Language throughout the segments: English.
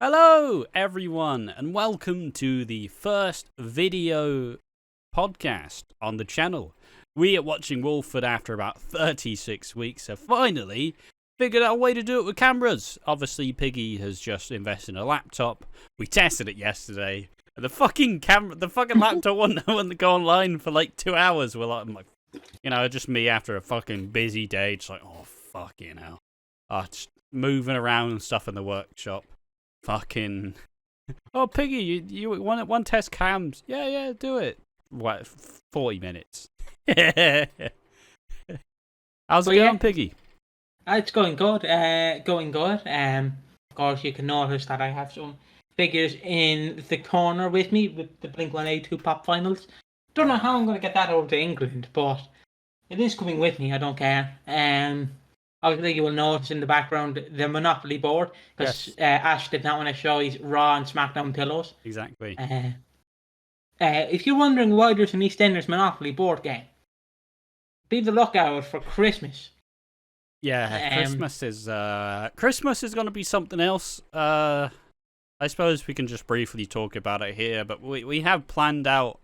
Hello, everyone, and welcome to the first video podcast on the channel. We at Watching Walford, after about 36 weeks, have finally figured out a way to do it with cameras. Obviously, Piggy has just invested in a laptop. We tested it yesterday, and the fucking laptop wouldn't go online for like 2 hours. I'm like, just me after a fucking busy day, just like, oh, fucking hell. Just moving around and stuff in the workshop. Fucking, oh, Piggy, you want one test cams? Yeah, do it. What, 40 minutes? How's it going, Piggy? It's going good. Of course, you can notice that I have some figures in the corner with me with the Blink-182 pop finals. Don't know how I'm going to get that over to England, but it is coming with me. I don't care. Obviously, you will notice in the background the Monopoly board, because Ash did not want to show his Raw and SmackDown pillows. Exactly. If you're wondering why there's an EastEnders Monopoly board game, be the lookout for Christmas. Yeah, Christmas is going to be something else. I suppose we can just briefly talk about it here, but we have planned out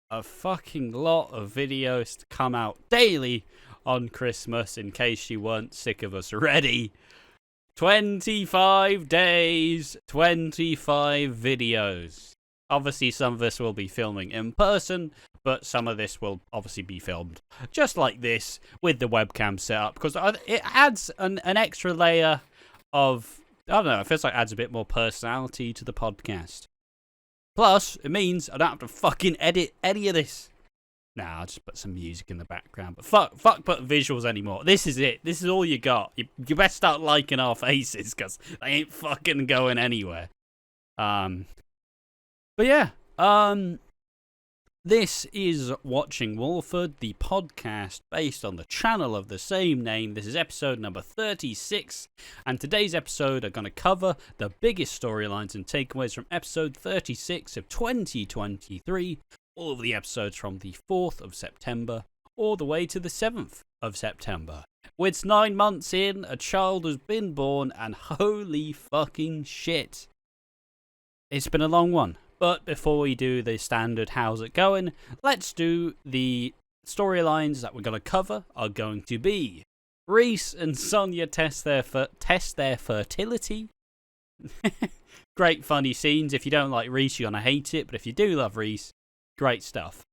a fucking lot of videos to come out daily on Christmas, in case you weren't sick of us already. 25 days, 25 videos. Obviously, some of this will be filming in person, but some of this will obviously be filmed just like this with the webcam set up, because it adds an extra layer of, I don't know, it feels like it adds a bit more personality to the podcast. Plus, it means I don't have to fucking edit any of this. Nah, I'll just put some music in the background. But fuck put visuals anymore. This is it. This is all you got. You best start liking our faces, because they ain't fucking going anywhere. But yeah. This is Watching Walford, the podcast based on the channel of the same name. This is episode number 36. And today's episode are going to cover the biggest storylines and takeaways from episode 36 of 2023. All of the episodes from the 4th of September all the way to the 7th of September. It's 9 months in, a child has been born, and holy fucking shit. It's been a long one. But before we do the standard how's it going, let's do the storylines that we're going to cover are going to be Reese and Sonia test their fertility. Great funny scenes. If you don't like Reese, you're going to hate it. But if you do love Reese, great stuff.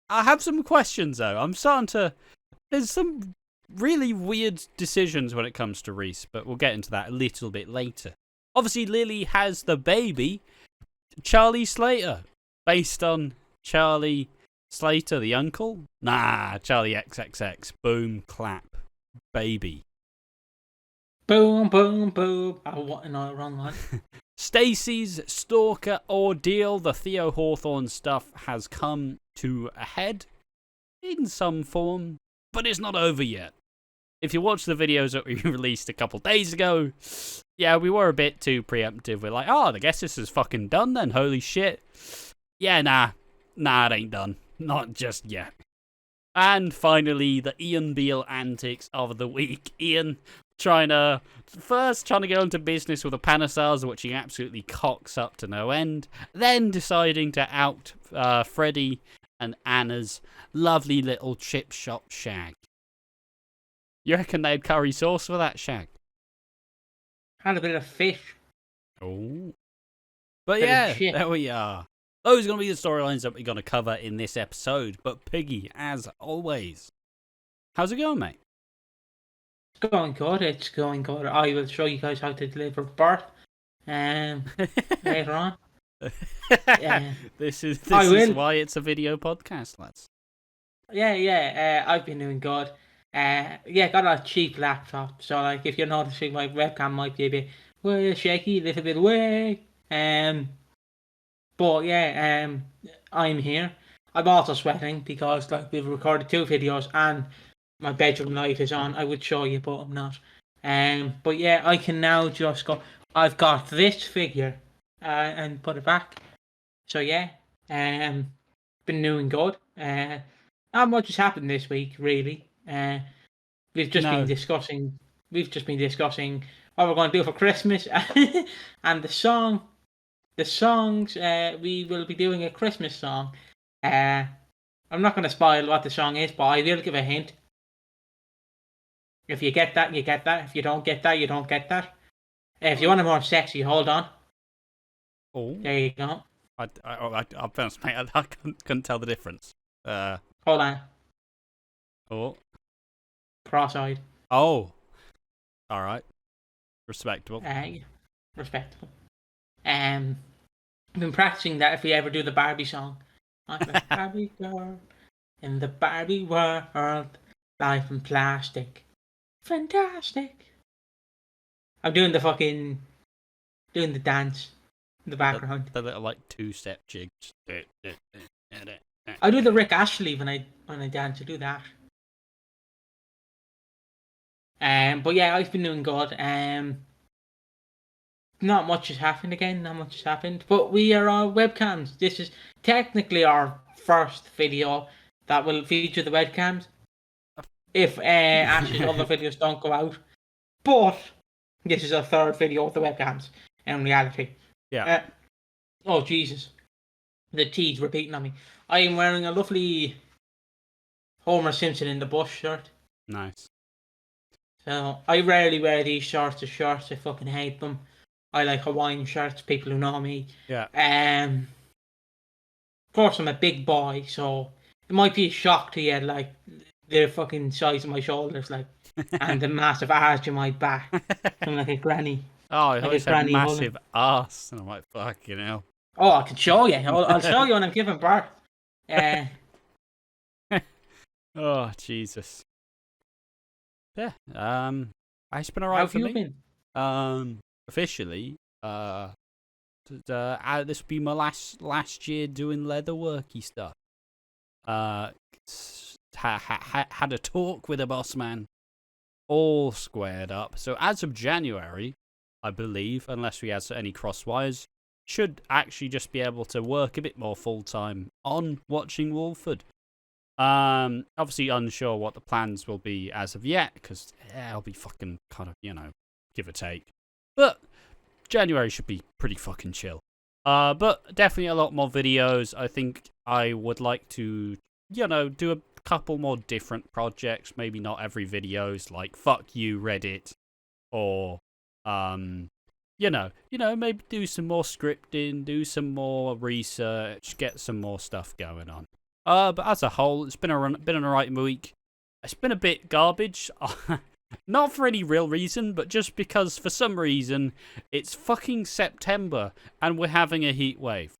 I have some questions, though. There's some really weird decisions when it comes to Reese, but we'll get into that a little bit later. Obviously, Lily has the baby, Charlie Slater, based on Charlie Slater, the uncle? Nah, Charlie XXX. Boom, clap, baby. Boom, boom, boom. Oh, no, wrong one. Stacey's stalker ordeal, the Theo Hawthorne stuff, has come to a head in some form, but it's not over yet. If you watch the videos that we released a couple days ago, yeah, we were a bit too preemptive. We're like, oh, I guess this is fucking done then, holy shit. Yeah, nah, it ain't done. Not just yet. And finally, the Ian Beale antics of the week. Ian trying to go into business with the Panasars, which he absolutely cocks up to no end. Then deciding to out Freddie and Anna's lovely little chip shop shag. You reckon they had curry sauce for that shag? Had a bit of fish. Oh. But yeah, there we are. Those are going to be the storylines that we're going to cover in this episode. But Piggy, as always, how's it going, mate? It's going good. I will show you guys how to deliver birth later on. This is why it's a video podcast, lads. Yeah. I've been doing good. Got a cheap laptop, so like if you're noticing my webcam might be a bit shaky, a little bit away. But yeah, I'm here. I'm also sweating because like we've recorded 2 videos and my bedroom light is on. I would show you, but I'm not. But yeah, I can now just go. I've got this figure, and put it back. So yeah, been doing good. Not much has happened this week, really. We've just been discussing what we're going to do for Christmas, and the songs. We will be doing a Christmas song. I'm not going to spoil what the song is, but I will give a hint. If you get that, you get that. If you don't get that, you don't get that. If you want it more sexy, hold on. Oh, There you go. I'll be honest, mate. I couldn't tell the difference. Hold on. Oh. Cross-eyed. Oh. All right. Respectable. Respectable. I've been practicing that if we ever do the Barbie song. I'm a Barbie girl in the Barbie world. Life in plastic. Fantastic. I'm doing the dance in the background. The little like two-step jig. I do the Rick Ashley when I dance. I do that. But yeah, I've been doing good. Not much has happened again. Not much has happened. But we are on webcams. This is technically our first video that will feature the webcams. If Ash's other videos don't go out. But this is our third video with the webcams in reality. Yeah. Oh, Jesus. The T's repeating on me. I am wearing a lovely Homer Simpson in the Bush shirt. Nice. So, I rarely wear these shorts as shorts. I fucking hate them. I like Hawaiian shirts, people who know me. Yeah. Of course, I'm a big boy, so it might be a shock to you, like, the fucking size of my shoulders, like, and the massive arch in my back. I'm like a granny. Oh, I like always said massive ass. And I'm like, fucking hell. Oh, I can show you. I'll show you when I'm giving birth. Oh, Jesus. Yeah. It's been alright for me. How have you been? Officially, this will be my last year doing leatherworky stuff. Had a talk with a boss man, all squared up. So as of January, I believe, unless we have any cross wires, should actually just be able to work a bit more full time on watching Walford. Obviously unsure what the plans will be as of yet, because it'll be fucking kind of, give or take. But January should be pretty fucking chill. But definitely a lot more videos. I think I would like to, do a couple more different projects. Maybe not every video's like fuck you Reddit, or maybe do some more scripting, do some more research, get some more stuff going on. But as a whole, it's been an alright week. It's been a bit garbage. Not for any real reason, but just because for some reason it's fucking September and we're having a heat wave.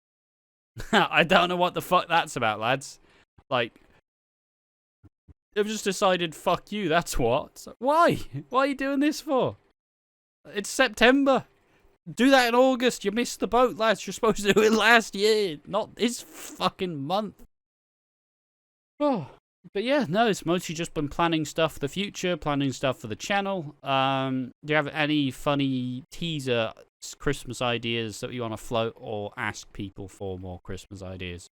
I don't know what the fuck that's about, lads. Like, they've just decided, fuck you, that's what. So, why? Why are you doing this for? It's September. Do that in August. You missed the boat, lads. You're supposed to do it last year, not this fucking month. Oh. But yeah, no, it's mostly just been planning stuff for the future, planning stuff for the channel. Do you have any funny teaser Christmas ideas that you want to float, or ask people for more Christmas ideas?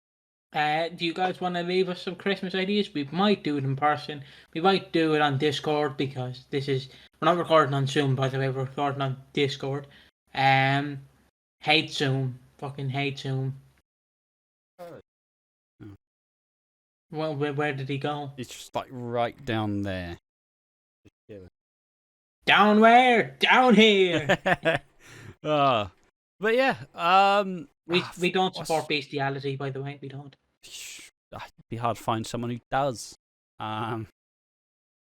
Do you guys want to leave us some Christmas ideas? We might do it in person. We might do it on Discord, because we're not recording on Zoom, by the way. We're recording on Discord. Hate Zoom. Fucking hate Zoom. Well, where did he go? It's just like right down there. Down where? Down here. But yeah, we don't support bestiality, by the way. We don't. It'd be hard to find someone who does. But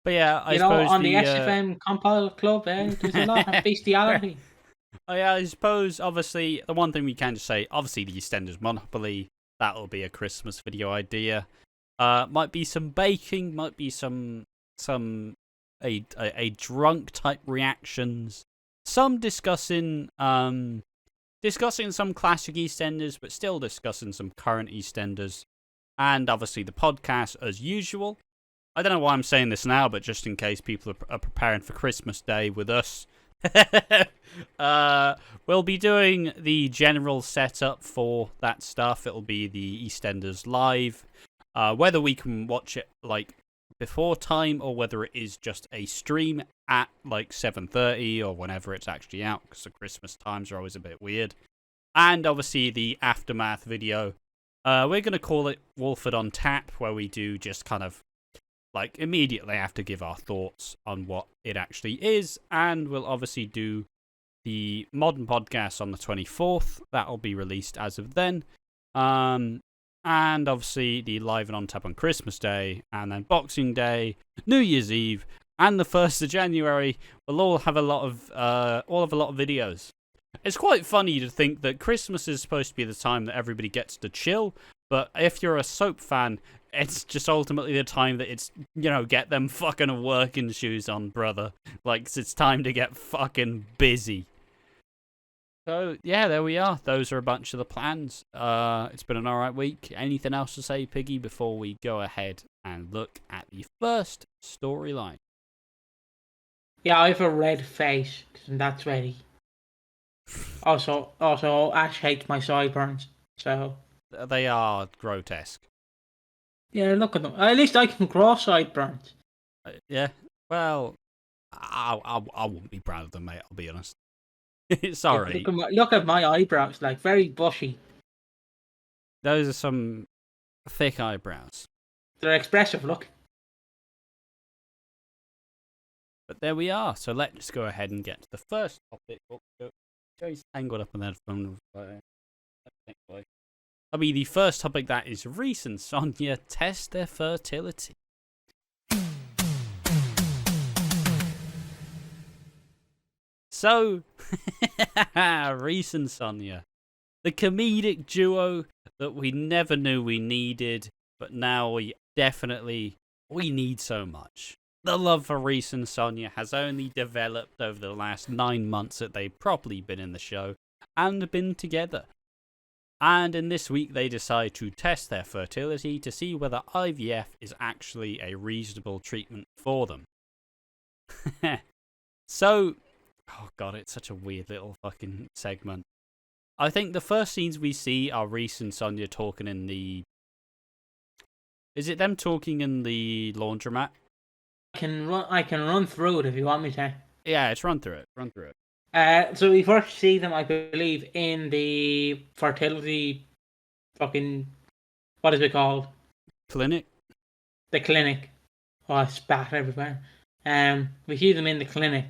yeah, I suppose suppose on the SFM Compile Club, there's a lot of bestiality. Oh yeah, I suppose obviously the one thing we can just say, obviously the EastEnders Monopoly, that'll be a Christmas video idea. Might be some baking, might be some a drunk type reactions, some discussing some classic EastEnders, but still discussing some current EastEnders, and obviously the podcast as usual. I don't know why I'm saying this now, but just in case people are preparing for Christmas Day with us, we'll be doing the general setup for that stuff. It'll be the EastEnders live. Whether we can watch it like before time or whether it is just a stream at like 7:30 or whenever it's actually out, because the Christmas times are always a bit weird. And obviously the aftermath video. We're going to call it Walford on Tap, where we do just kind of like immediately have to give our thoughts on what it actually is. And we'll obviously do the modern podcast on the 24th. That'll be released as of then. And obviously the live and on tap on Christmas Day, and then Boxing Day, New Year's Eve, and the 1st of January. We'll all have a lot of videos. It's quite funny to think that Christmas is supposed to be the time that everybody gets to chill, but if you're a soap fan, it's just ultimately the time that it's, get them fucking working shoes on, brother. Like, it's time to get fucking busy. So, yeah, there we are. Those are a bunch of the plans. It's been an alright week. Anything else to say, Piggy, before we go ahead and look at the first storyline? Yeah, I have a red face, and that's ready. Also, Ash hates my sideburns, so... They are grotesque. Yeah, look at them. At least I can grow sideburns. Yeah, well, I wouldn't be proud of them, mate, I'll be honest. Sorry. Look at my eyebrows, like, very bushy. Those are some thick eyebrows. They're expressive, look. But there we are, so let's go ahead and get to the first topic. Joey's tangled up on that phone. I mean, the first topic, that is Reese and Sonia test their fertility. So, Reese and Sonia, the comedic duo that we never knew we needed, but now we need so much. The love for Reese and Sonia has only developed over the last 9 months that they've properly been in the show and been together. And in this week, they decide to test their fertility to see whether IVF is actually a reasonable treatment for them. So, oh god, it's such a weird little fucking segment. I think the first scenes we see are Reese and Sonia talking in the... Is it them talking in the laundromat? I can run through it if you want me to. Yeah, it's run through it. So we first see them, I believe, in the fertility fucking... What is it called? Clinic? The clinic. Oh, I spat everywhere. We see them in the clinic.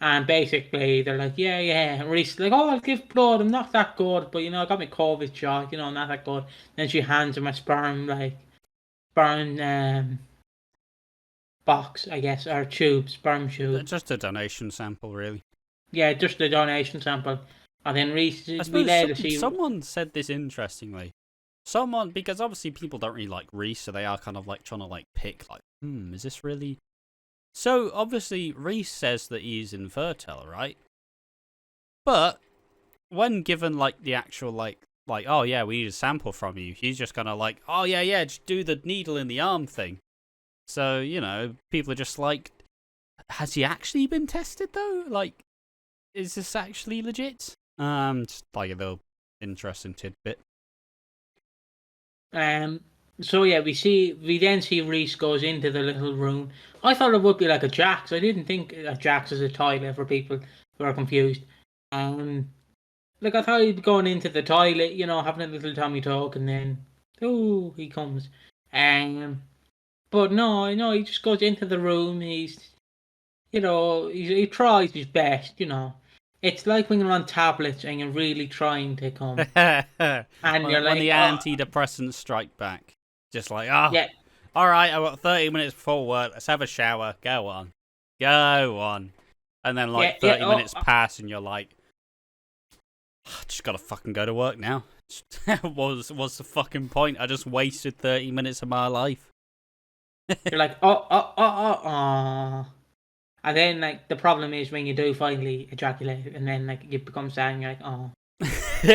And basically, they're like, yeah. And Reese's like, oh, I'll give blood. I'm not that good. But, I got my COVID shot. I'm not that good. Then she hands him a sperm box, I guess, or sperm tube. Just a donation sample, really. Yeah, just a donation sample. And then Reese, someone said this interestingly. Because obviously people don't really like Reese, so they are kind of like trying to like pick, like, is this really... So, obviously, Reese says that he's infertile, right? But, when given, like, the actual, like, oh, yeah, we need a sample from you, he's just kind of like, oh, yeah, just do the needle in the arm thing. So, people are just like, has he actually been tested, though? Like, is this actually legit? Just like a little interesting tidbit. So yeah, we then see Reese goes into the little room. I thought it would be like a Jack's. I didn't think a Jack's is a toilet for people who are confused. Like I thought he'd be going into the toilet, having a little tummy talk, and then he comes. But no, he just goes into the room. He tries his best. It's like when you're on tablets and you're really trying to come, and you're like, when the antidepressants strike back. Just like, yeah. Alright, I've got 30 minutes before work, let's have a shower, go on. And then 30 minutes pass and you're like, I just gotta fucking go to work now. What's the fucking point? I just wasted 30 minutes of my life. You're like, And then, like, the problem is when you do finally ejaculate, and then, like, you become sad and you're like, oh.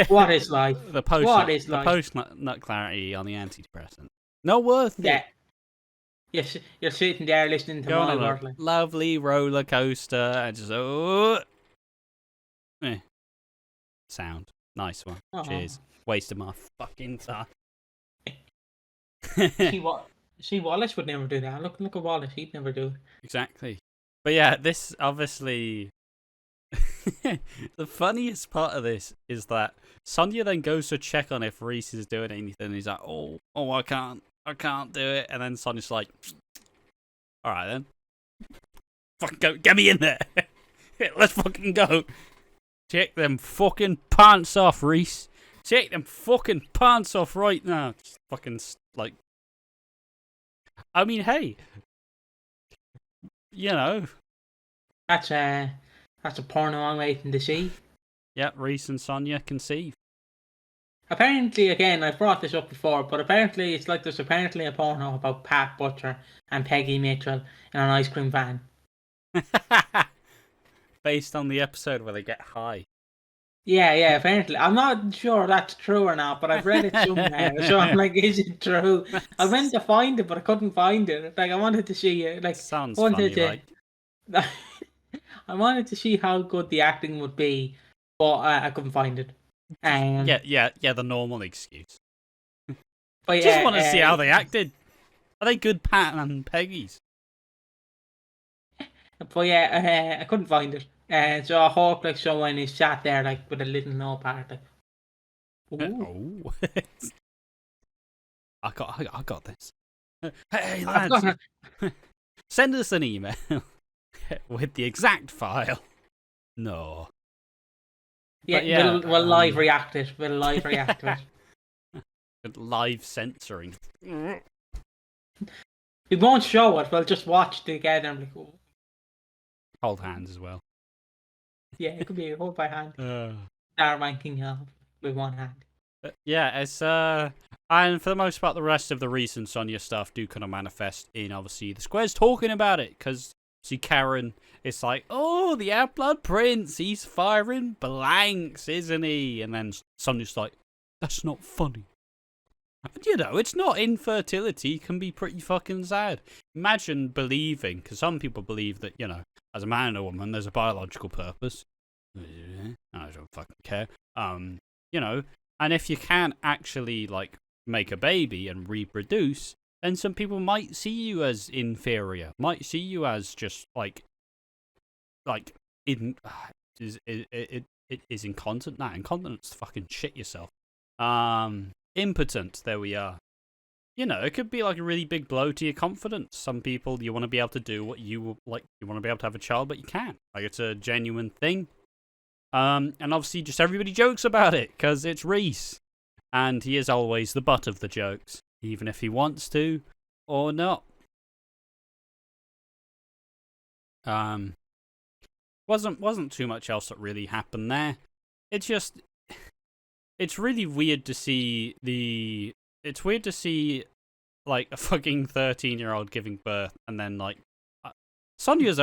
What is life? The post-nut clarity on the antidepressant. Not worth it. Yeah. You're sitting there listening to my word. Lovely roller coaster and just sound. Nice one. Cheers. Wasted my fucking time. See what See, Wallace would never do that. Look at Wallace. He'd never do it. Exactly. But yeah, this obviously. The funniest part of this is that Sonia then goes to check on if Reese is doing anything. He's like, oh, I can't do it. And then Sonia's like, all right then, fucking go, get me in there. Let's fucking go. Take them fucking pants off, Reese. Take them fucking pants off right now. Just fucking like, I mean, hey, you know. That's a porno I'm waiting to see. Yeah, Reese and Sonia conceive. Apparently, again, I've brought this up before, but apparently it's like there's apparently a porno about Pat Butcher and Peggy Mitchell in an ice cream van. Based on the episode where they get high. Yeah, apparently. I'm not sure that's true or not, but I've read it somewhere. So I'm like, is it true? I went to find it, but I couldn't find it. Like, I wanted to see it. Like, Sounds funny, right? I wanted to see how good the acting would be, but I couldn't find it. Yeah, the normal excuse. But Just want to see how they acted. Are they good Pat and Peggy's? But yeah, I couldn't find it. So I hope like someone is sat there like with a little notepad. Like, oh, I got this. Hey lads, send us an email with the exact file. No. Yeah, we'll live react it. We'll live react to it. With live censoring. We won't show it. We'll just watch together and be like, oh. Hold hands as well. Yeah, it could be a hold by hand. Star ranking with one hand. Yeah, it's and for the most part, the rest of the recent Sonia stuff do kind of manifest in obviously the squares talking about it because see Karen, it's like, oh, the Outblood Prince, he's firing blanks, isn't he? And then Sonia's like, that's not funny. And, you know, it's not. Infertility can be pretty fucking sad. Imagine believing, because some people believe that, you know, as a man and a woman, there's a biological purpose. I don't fucking care. You know, and if you can't actually, like, make a baby and reproduce, then some people might see you as inferior, might see you as just, it is incontinent. Nah, incontinence, fucking shit yourself. Impotent, there we are. You know, it could be like a really big blow to your confidence. Some people, you want to be able to do what you like, you want to be able to have a child, but you can't. Like, it's a genuine thing. And obviously just everybody jokes about it, because it's Reese. And he is always the butt of the jokes, even if he wants to, or not. Wasn't too much else that really happened there. It's just, it's really weird to see it's weird to see, like, a fucking 13-year-old giving birth, and then, like, Sonia's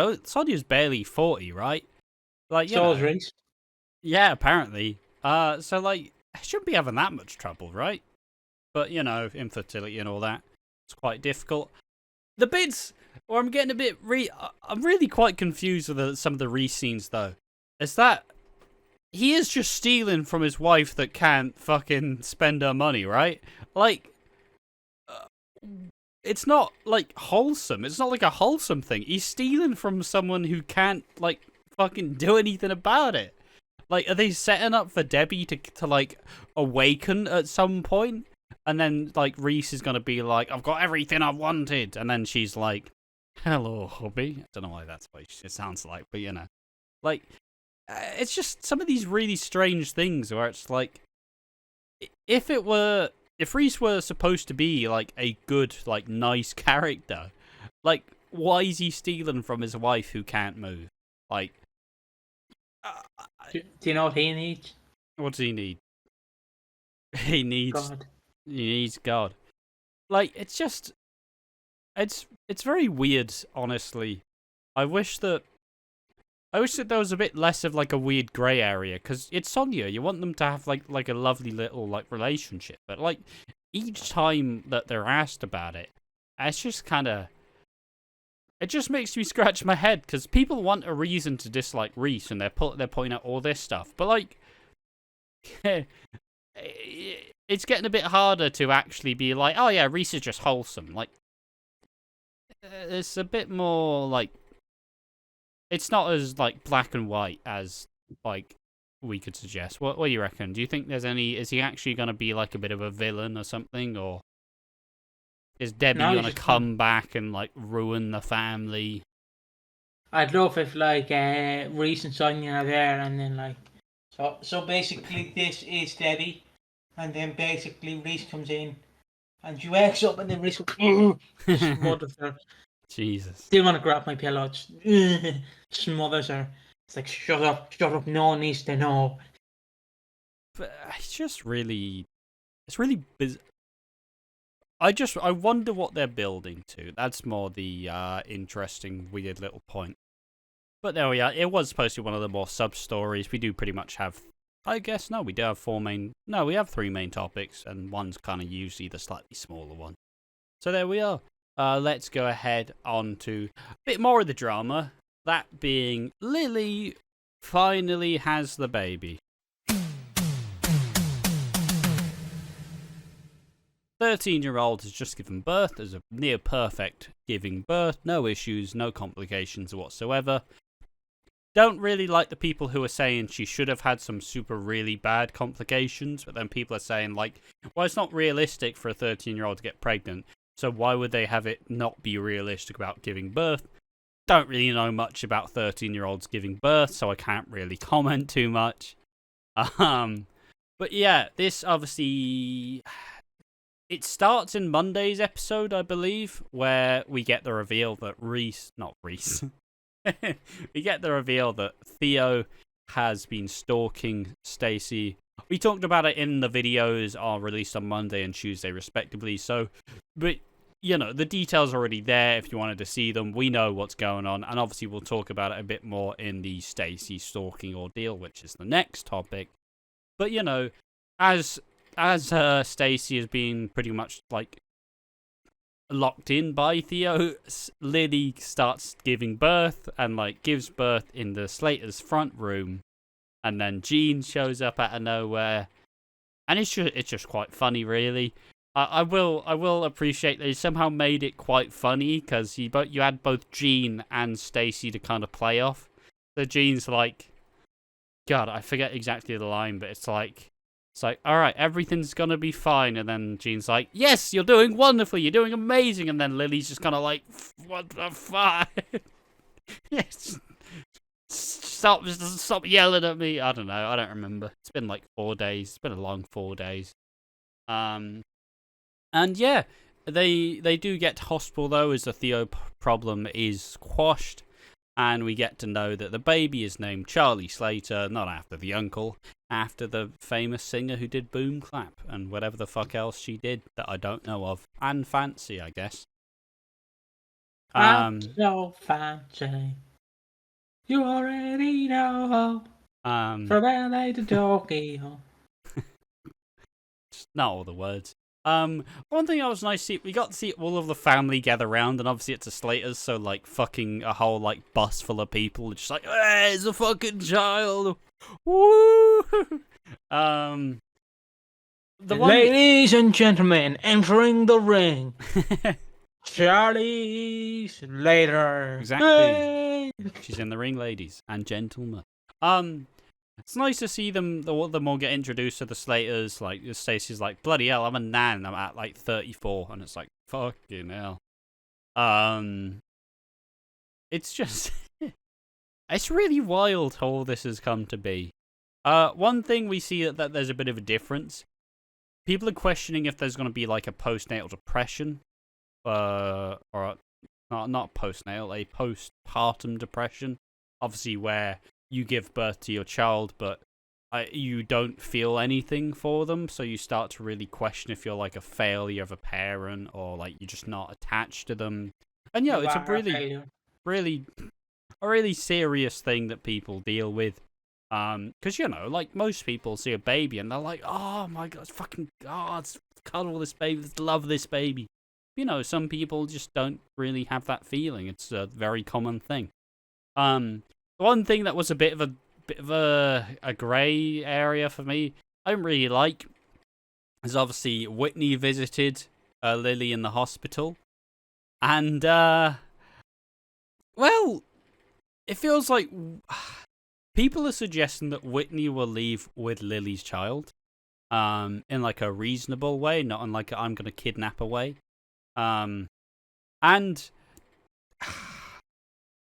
barely 40, right? Like, you know, Reese. Yeah, apparently. So, like, I shouldn't be having that much trouble, right? But, you know, infertility and all that, it's quite difficult. The bits where I'm getting a bit I'm really quite confused with some of the Reese scenes, though. Is that he is just stealing from his wife that can't fucking spend her money, right? Like, it's not, like, wholesome. It's not like a wholesome thing. He's stealing from someone who can't, like, fucking do anything about it. Like, are they setting up for Debbie to like, awaken at some point? And then, like, Reese is going to be like, I've got everything I wanted. And then she's like, hello, hubby. I don't know why that's what it sounds like, but, you know. Like, it's just some of these really strange things where it's like, if Reese were supposed to be, like, a good, like, nice character, like, why is he stealing from his wife who can't move? Like, do you know what he needs? What does he need? He needs God. He needs God. Like, it's just, it's very weird, honestly. I wish that there was a bit less of, like, a weird grey area, because it's Sonia. You want them to have, like a lovely little, like, relationship. But, like, each time that they're asked about it, it's just kind of, it just makes me scratch my head, because people want a reason to dislike Reese, and they're pointing out all this stuff. But, like, it's getting a bit harder to actually be like, oh yeah, Reese is just wholesome. Like, it's a bit more like, it's not as like black and white as like we could suggest. What do you reckon? Do you think there's any? Is he actually going to be like a bit of a villain or something, or is Debbie No, going to come back and like ruin the family? I'd love if like Reese and Sonia are there, and then like so basically this is Debbie, and then basically Reese comes in, and she wakes up, and then Reese smothers her. Jesus. Didn't want to grab my pillow, just smothers her. It's like, shut up, no one needs to know. But it's just really, it's really bizarre. I wonder what they're building to. That's more the interesting, weird little point. But there we are. It was supposed to be one of the more sub-stories. We do pretty much have, I guess, no, we do have we have 3 main topics, and one's kind of usually the slightly smaller one. So there we are. Let's go ahead on to a bit more of the drama. That being, Lily finally has the baby. 13-year-old has just given birth as a near perfect giving birth. No issues, no complications whatsoever. Don't really like the people who are saying she should have had some super really bad complications, but then people are saying like, well, it's not realistic for a 13-year-old to get pregnant, so why would they have it not be realistic about giving birth? Don't really know much about 13-year-olds giving birth, so I can't really comment too much. But yeah, this obviously, it starts in Monday's episode, I believe, where we get the reveal that we get the reveal that Theo has been stalking Stacey. We talked about it in the videos are released on Monday and Tuesday respectively, so, but you know, the details are already there if you wanted to see them. We know what's going on, and obviously we'll talk about it a bit more in the Stacey stalking ordeal, which is the next topic. But you know, as Stacey has been pretty much like locked in by Theo, Lily starts giving birth and like gives birth in the Slaters' front room, and then Jean shows up out of nowhere, and it's just quite funny, really. I will appreciate that he somehow made it quite funny because you had both Jean and Stacey to kind of play off. So Jean's like, God, I forget exactly the line, but it's like, all right, everything's gonna be fine, and then Jean's like, yes, you're doing wonderfully, you're doing amazing, and then Lily's just kind of like, what the fuck? Yes, stop yelling at me. I don't know, I don't remember. It's been like 4 days. It's been a long 4 days. And yeah, they do get to hospital though, as the Theo problem is quashed, and we get to know that the baby is named Charlie Slater, not after the uncle, after the famous singer who did Boom Clap and whatever the fuck else she did that I don't know of, and Fancy, I guess. I'm so fancy. You already know. From LA to Tokyo. Not all the words. One thing that was nice, we got to see all of the family gather around, and obviously it's a Slaters, so like fucking a whole like bus full of people, just like, hey, it's a fucking child. Woo! Ladies and gentlemen, entering the ring. Charlie Slater. Exactly. Hey! She's in the ring, ladies and gentlemen. It's nice to see them all get introduced to the Slaters. Like, Stacey's like, bloody hell, I'm a nan, I'm at like 34, and it's like, fucking hell. It's just, it's really wild how all this has come to be. One thing we see that there's a bit of a difference. People are questioning if there's going to be like a postnatal depression, or not postnatal, a postpartum depression. Obviously, where you give birth to your child, but you don't feel anything for them, so you start to really question if you're like a failure of a parent, or like you're just not attached to them. And yeah, it's a really serious thing that people deal with. Because you know, like most people see a baby and they're like, oh my god, fucking god, cuddle this baby, love this baby. You know, some people just don't really have that feeling. It's a very common thing. One thing that was a bit of a grey area for me, I didn't really like, is obviously Whitney visited Lily in the hospital, And, well, it feels like people are suggesting that Whitney will leave with Lily's child, in like a reasonable way, not in like a I'm gonna kidnap a way. And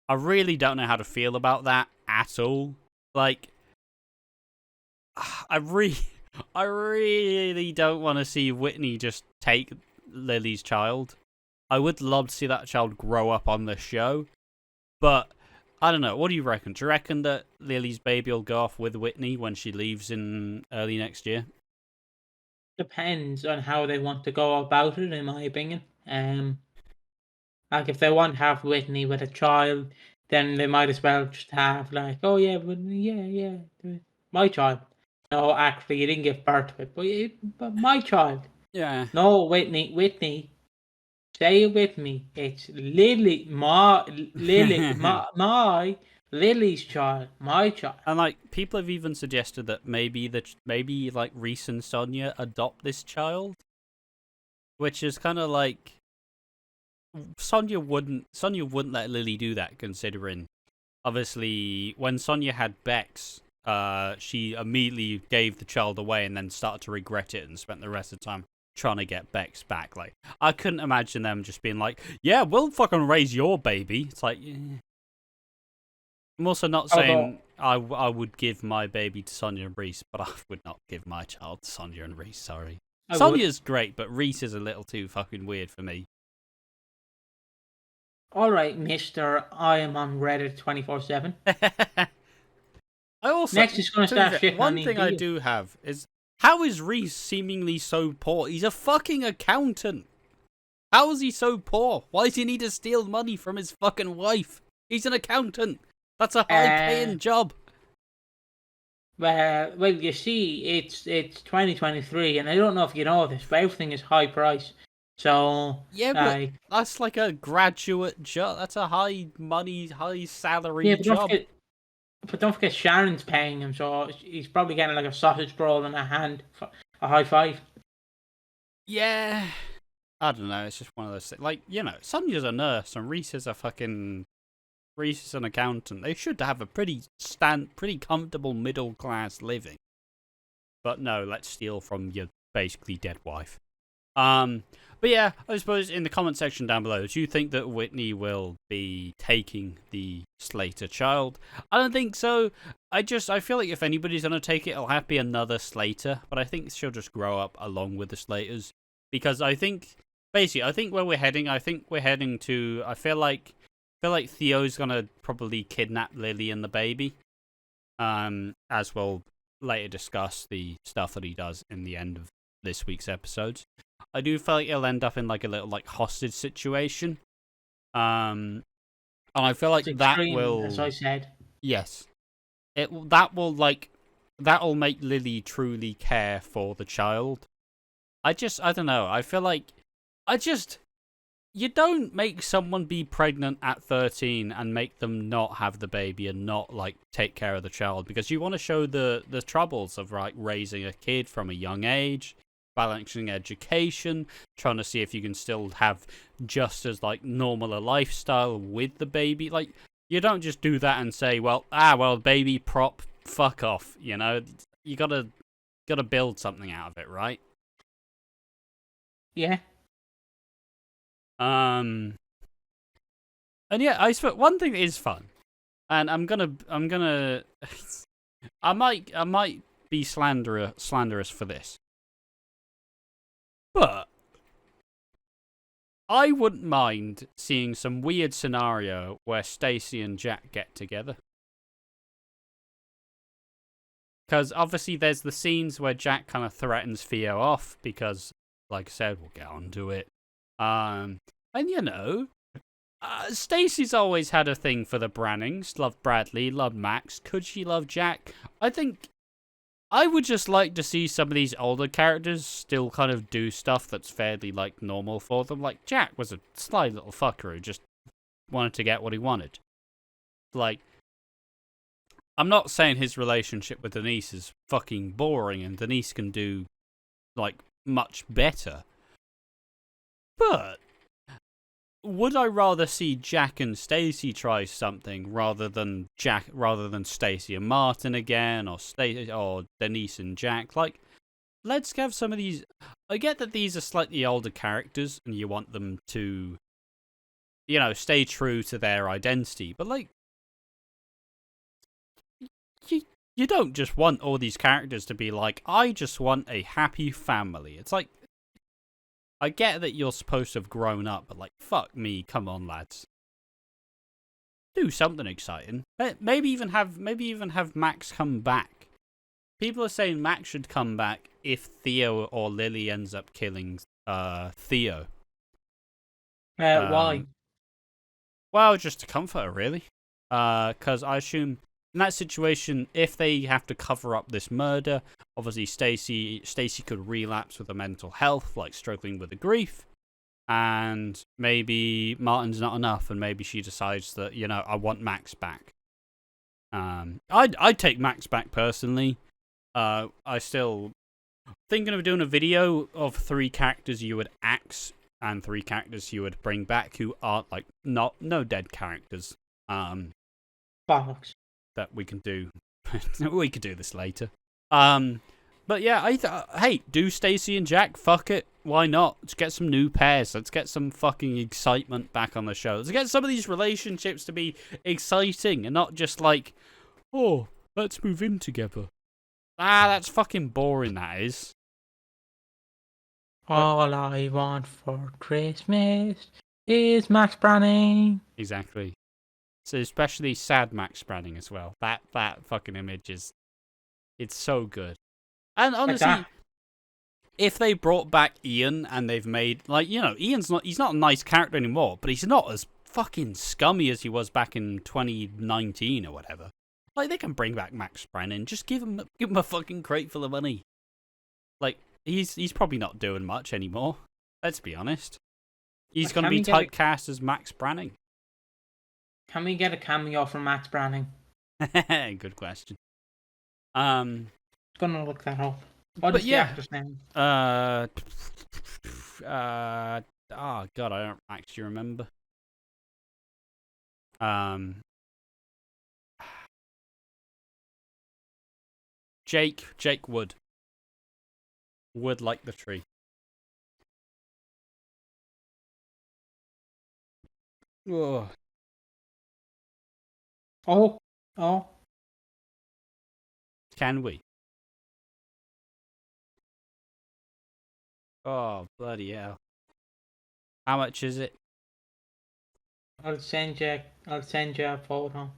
I really don't know how to feel about that at all. Like, I really don't want to see Whitney just take Lily's child. I would love to see that child grow up on the show, but I don't know. What do you reckon? Do you reckon that Lily's baby will go off with Whitney when she leaves in early next year? Depends on how they want to go about it, in my opinion. Like if they want to have Whitney with a child, then they might as well just have like, oh yeah, but my child. No, actually, you didn't give birth to it, but my child. Yeah. No, Whitney, say it with me. It's my Lily's child, my child. And like people have even suggested that maybe like Reese and Sonia adopt this child, which is kind of like Sonia wouldn't let Lily do that, considering obviously when Sonia had Bex, she immediately gave the child away and then started to regret it and spent the rest of the time trying to get Bex back. Like, I couldn't imagine them just being like, yeah, we'll fucking raise your baby. It's like, yeah. I'm also not saying I would give my baby to Sonia and Reese, but I would not give my child to Sonia and Reese, sorry. Sonia's great, but Reese is a little too fucking weird for me. Alright, mister, I am on Reddit 24/7. I also, next is going to start shitting on me. One thing I do have is, how is Reese seemingly so poor? He's a fucking accountant. How is he so poor? Why does he need to steal money from his fucking wife? He's an accountant. That's a high-paying job. Well, you see, it's 2023, and I don't know if you know this, but everything is high price. So yeah, but that's like a graduate job. That's a high money, high salary job. But don't forget, Sharon's paying him, so he's probably getting like a sausage roll in a hand, for a high five. Yeah, I don't know. It's just one of those things. Like, you know, Sonia's a nurse and Reese is an accountant. They should have a pretty comfortable middle class living. But no, let's steal from your basically dead wife. But yeah, I suppose in the comment section down below, do you think that Whitney will be taking the Slater child? I don't think so. I feel like if anybody's going to take it, it'll have to be another Slater. But I think she'll just grow up along with the Slaters. Because I think where we're heading, I feel like Theo's going to probably kidnap Lily and the baby. As we'll later discuss the stuff that he does in the end of this week's episodes. I do feel like it'll end up in like a little like hostage situation. And I feel like that will, as I said. Yes. That'll make Lily truly care for the child. I don't know. I feel like you don't make someone be pregnant at 13 and make them not have the baby and not like take care of the child, because you want to show the troubles of like raising a kid from a young age, balancing education, trying to see if you can still have just as like normal a lifestyle with the baby. Like, you don't just do that and say, well, baby prop, fuck off. You know, you gotta build something out of it, right? Yeah. And yeah, I suppose one thing that is fun, and I might be slanderous for this, but I wouldn't mind seeing some weird scenario where Stacy and Jack get together. Because obviously there's the scenes where Jack kind of threatens Theo off because, like I said, we'll get onto it. And you know, Stacy's always had a thing for the Brannings. Loved Bradley, loved Max. Could she love Jack? I think I would just like to see some of these older characters still kind of do stuff that's fairly like normal for them. Like Jack was a sly little fucker who just wanted to get what he wanted. Like, I'm not saying his relationship with Denise is fucking boring and Denise can do like much better. But would I rather see Jack and Stacey try something rather than Stacey and Martin again, or Denise and Jack? Like, let's have some of these. I get that these are slightly older characters, and you want them to, stay true to their identity. But like, you don't just want all these characters to be like, I just want a happy family. It's like, I get that you're supposed to have grown up, but like, fuck me, come on, lads. Do something exciting. Maybe even have Max come back. People are saying Max should come back if Theo or Lily ends up killing Theo. Why? Well, just to comfort her, really. Because I assume in that situation, if they have to cover up this murder, obviously Stacey could relapse with her mental health, like struggling with the grief, and maybe Martin's not enough, and maybe she decides that I want Max back. I'd take Max back personally. I still thinking of doing a video of 3 characters you would axe and 3 characters you would bring back who aren't like no dead characters. Bollocks. That we can do. We could do this later. But yeah, hey, do Stacey and Jack? Fuck it, why not? Let's get some new pairs. Let's get some fucking excitement back on the show. Let's get some of these relationships to be exciting and not just like, oh, let's move in together. That's fucking boring. That is. All I want for Christmas is Max Branning. Exactly. So especially sad Max Branning as well. That fucking image it's so good. And honestly, if they brought back Ian and they've made he's not a nice character anymore, but he's not as fucking scummy as he was back in 2019 or whatever. Like, they can bring back Max Branning, just give him a fucking crate full of money. Like, he's probably not doing much anymore. Let's be honest. He's going to be typecast as Max Branning. Can we get a cameo from Max Branning? Good question. Gonna look that up. What is the actor's name? Oh god, I don't actually remember. Jake Wood. Wood like the tree. Oh. Oh. Can we? Oh, bloody hell. How much is it? I'll send you a photo.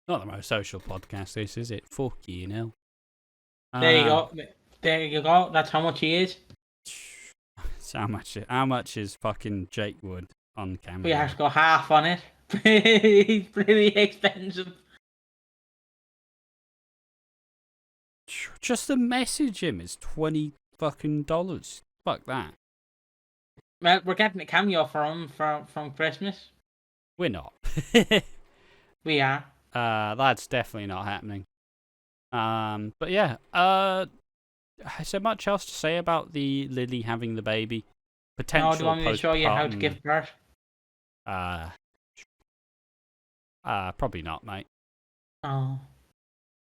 Not the most social podcast, this, is it? Fuck you know. There you go. There you go. That's how much he is. So how much is fucking Jake Wood on camera? We have to go half on it. He's pretty expensive. Just to message him is $20 fucking. Fuck that. Well, we're getting a cameo from Christmas. We're not. We are. That's definitely not happening. But yeah, is there much else to say about the Lily having the baby? Potential. No, do you want me to show you how to give birth? Probably not, mate. Oh.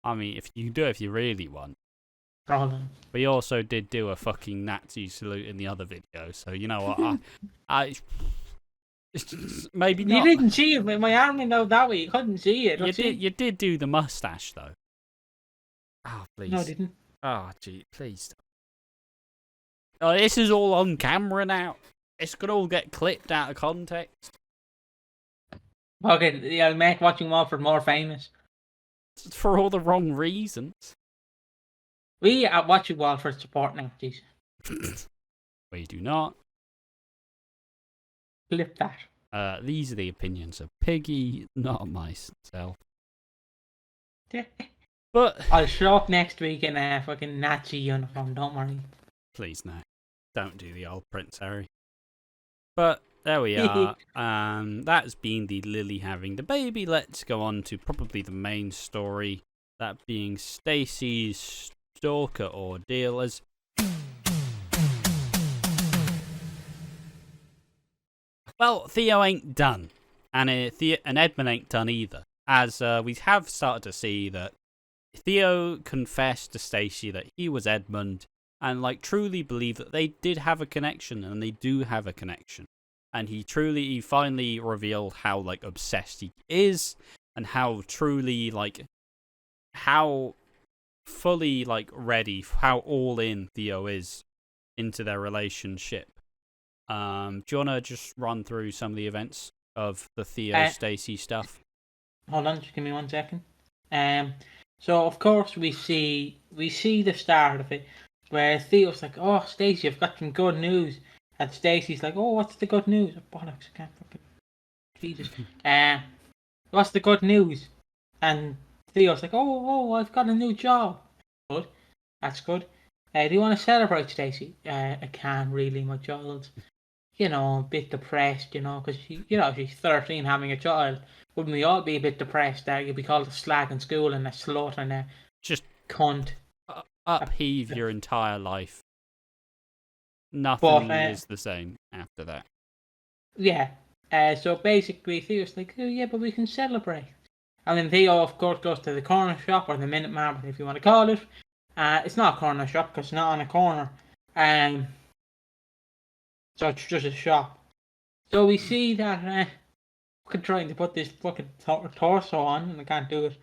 I mean, if you do, if you really want. Problem. We also did do a fucking Nazi salute in the other video, so you know what? I maybe not. You didn't see it. My arm went out that way. You couldn't see it. You did do the mustache though. Oh please. No, I didn't. Oh gee, please. Oh, this is all on camera now. It's gonna all get clipped out of context. Okay, yeah, make watching Walford more famous. For all the wrong reasons. We at Watching Walford support Nazis. We do not. Flip that. These are the opinions of Piggy, not myself. But I'll show up next week in a fucking Nazi uniform, don't worry. Please no. Don't do the old Prince Harry. But there we are. That's been the Lily having the baby. Let's go on to probably the main story, that being Stacey's stalker ordeal. Well, Theo ain't done, and Edmund ain't done either, as we have started to see that Theo confessed to Stacey that he was Edmund, and truly believed that they did have a connection, and they do have a connection. And he finally revealed how obsessed he is, and how truly how fully ready, how all in Theo is into their relationship. Do you want to just run through some of the events of the Theo Stacey stuff? Hold on, just give me 1 second. So of course we see the start of it, where Theo's like, "Oh, Stacey, I've got some good news," and Stacey's like, "Oh, what's the good news?" Oh, bollocks, I can't fucking Jesus. What's the good news? And Theo's like, "Oh, I've got a new job." Good, that's good. Do you want to celebrate, Stacey? I can't really, my child. A bit depressed, because she's 13 having a child. Wouldn't we all be a bit depressed that you'd be called a slag in school and a slut and a just cunt? Upheave your entire life. Nothing is the same after that. Yeah. So basically, Theo's like, "Oh yeah, but we can celebrate." And then Theo, of course, goes to the corner shop, or the Minute Market, if you want to call it. It's not a corner shop because it's not on a corner. So it's just a shop. So we see that fucking trying to put this fucking torso on, and I can't do it.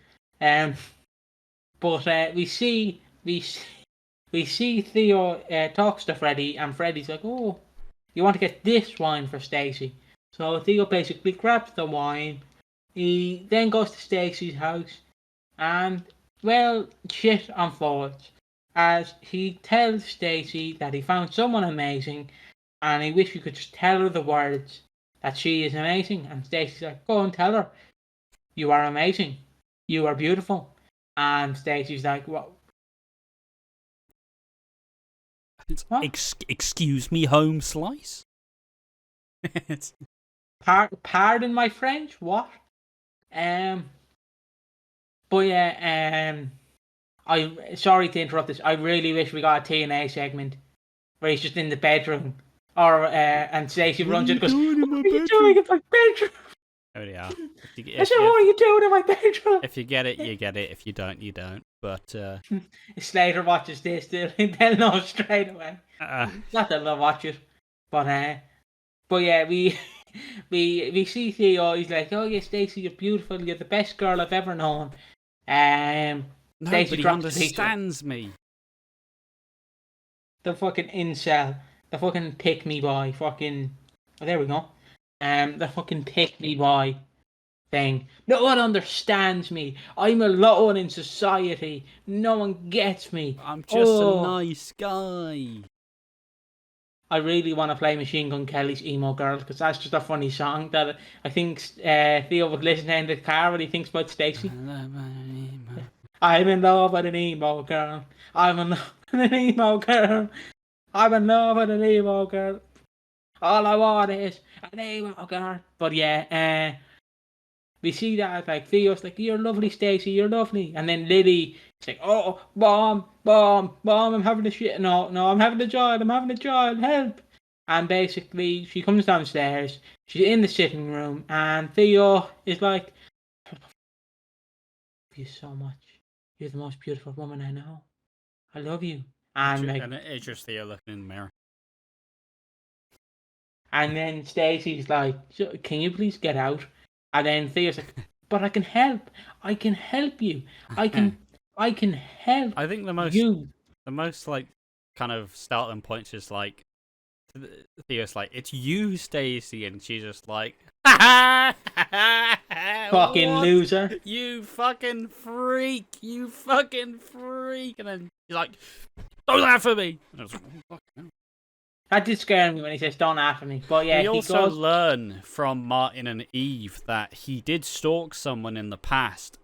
But we see Theo talks to Freddie, and Freddie's like, "Oh, you want to get this wine for Stacey?" So Theo basically grabs the wine. He then goes to Stacey's house, and shit unfolds as he tells Stacey that he found someone amazing, and he wishes he could just tell her the words that she is amazing. And Stacey's like, "Go and tell her, you are amazing, you are beautiful." And Stacey's like, "What? Excuse me, home slice?" Pardon my French, what? But yeah, I'm sorry to interrupt this. I really wish we got a TNA segment where he's just in the bedroom, or and Stacey runs in and goes, "What are you doing in my bedroom?" Oh yeah. I said, "What are you doing in my bedroom?" If you get it, you get it. If you don't, you don't. But Slater watches this, they'll know straight away. Not that they'll watch it, but yeah, we see Theo. He's like, "Oh yeah, Stacey, you're beautiful. You're the best girl I've ever known." Nobody understands me. The fucking incel, the fucking pick me boy, fucking. Oh, there we go. The fucking pick me boy thing. No one understands me. I'm alone in society. No one gets me. I'm just a nice guy. I really want to play Machine Gun Kelly's Emo Girl, because that's just a funny song that I think Theo would listen to in the car when he thinks about Stacey. I'm in love with an emo girl. I'm in love with an emo girl. I'm in love with an emo girl. All I want is an emo girl. But yeah, we see that Theo's like, "You're lovely, Stacey. You're lovely." And then Lily is like, "Oh, bomb, I'm having a shit. No, I'm having a child. I'm having a child. Help!" And basically, she comes downstairs. She's in the sitting room, and Theo is like, "I love you so much. You're the most beautiful woman I know. I love you." And it's just Theo looking in the mirror. And then Stacey's like, "Can you please get out?" And then Theo's like, "But I can help. I can help you. I can help." I think the most kind of startling points is Theo's like, "It's you, Stacey," and she's just like, "Fucking loser. You fucking freak. You fucking freak." And then he's like, "Don't laugh at me." And I was like, "Oh, fuck no." That did scare me when he says, "Don't laugh at me." But yeah, we also learn from Martin and Eve that he did stalk someone in the past,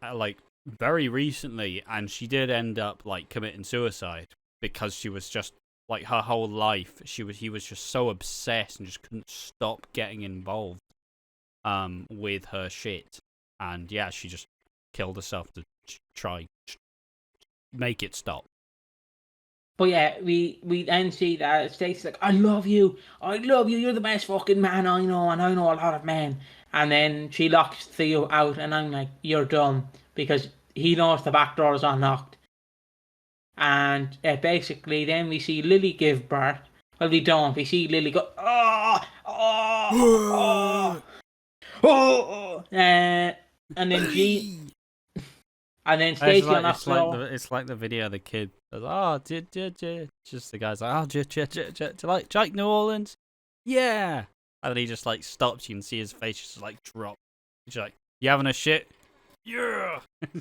very recently, and she did end up committing suicide because she was just like her whole life, he was just so obsessed and just couldn't stop getting involved with her shit. And yeah, she just killed herself to try make it stop. But yeah, we then see that Stacey's like, I love you, you're the best fucking man I know, and I know a lot of men. And then she locks Theo out, and I'm like, you're dumb, because he knows the back door is unlocked. And basically, then we see Lily give birth. Well, we don't. We see Lily go, and then Jean, and then Stacey unlocks the door. It's like the video of the kid. Oh, just the guy's like, oh, do you like New Orleans? Yeah. And then he just like stops. You can see his face just like drop. He's like, you having a shit? Yeah.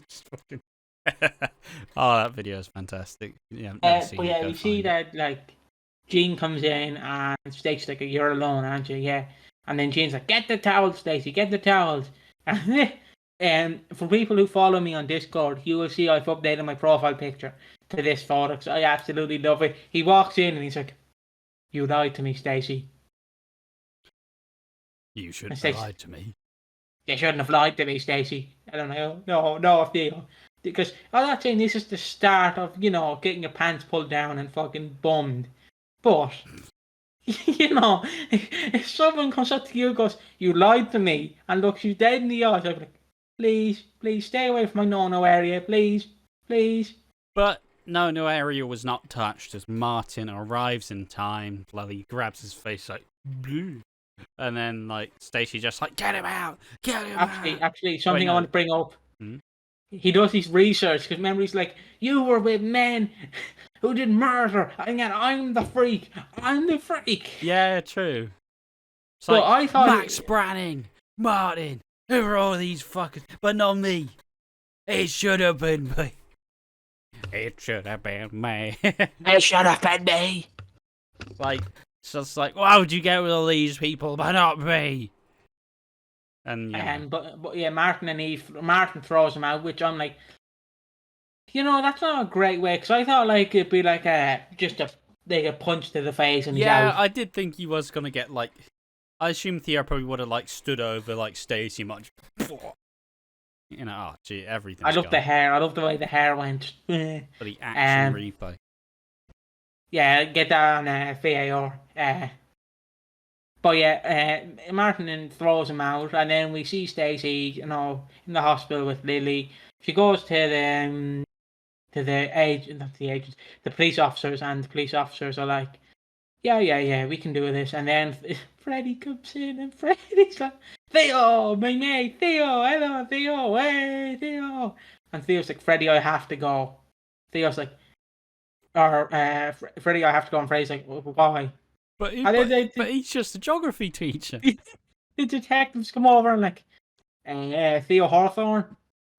Just fucking. Oh, that video is fantastic. Yeah, but yeah, we see that like Jean comes in and Stacey's like, you're alone, aren't you? Yeah. And then Jean's like, get the towels, Stacey, get the towels. And for people who follow me on Discord, you will see I've updated my profile picture to this photo because I absolutely love it. He walks in and he's like, you lied to me, Stacey. You shouldn't have lied to me. You shouldn't have lied to me, Stacey. I don't know. No, Theo. Because I'm not saying this is the start of, getting your pants pulled down and fucking bummed. But, if someone comes up to you and goes, you lied to me, and looks you dead in the eyes, I'd be like, please stay away from my no area, please. But no area was not touched as Martin arrives in time. Bloody grabs his face like, blue. And then, like, Stacey just like, get him out! Actually, something I want to bring up. He does his research, because remember, he's like, you were with men who did murder, and yet I'm the freak. Yeah, true. So I thought Max Branning, Martin, who are all these fuckers? But not me. It should have been me. It should have been me. It should have been me. Like, it's just like, why would you get with all these people, but not me? And but yeah, Martin throws him out, which I'm like, that's not a great way, because I thought like it'd be like a punch to the face and he's out. I did think he was gonna get like, I assume Theo probably would have like stood over like Stacey much. Oh gee, everything. I love the hair. I love the way the hair went. For the action replay. Yeah, get that on VAR. But yeah, Martin throws him out, and then we see Stacey, in the hospital with Lily. She goes to the police officers, and the police officers are like, yeah, we can do this. And then Freddie comes in, and Freddie's like, Theo, my mate, Theo, hello, Theo, hey, Theo. And Theo's like, Freddie, I have to go. Theo's like, Freddie, I have to go. And Freddie's like, why? But he's just a geography teacher. The detectives come over and like, Theo Hawthorne,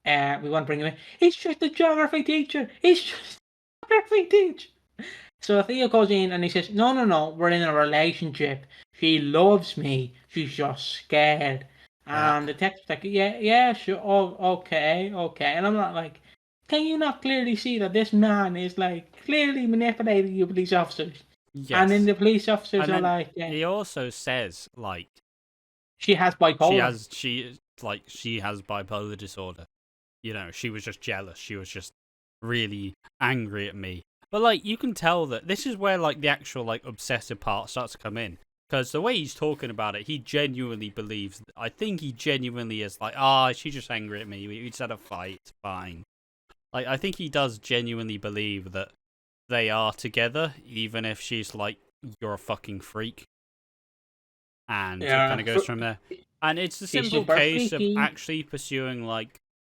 we want to bring him in. He's just a geography teacher. So Theo goes in and he says, no, we're in a relationship. She loves me. She's just scared. And the detective's like, yeah, sure, okay. And I'm not like, can you not clearly see that this man is like clearly manipulating you police officers? Yes. And then the police officers are like, he also says like, she has bipolar. She has bipolar disorder. She was just jealous. She was just really angry at me. But like, you can tell that this is where like the actual like obsessive part starts to come in, because the way he's talking about it, he genuinely believes. I think he genuinely is like, she's just angry at me. We just had a fight. It's fine. Like, I think he does genuinely believe that they are together, even if she's like, you're a fucking freak. And it kind of goes from there. And it's a simple case of actually pursuing, like,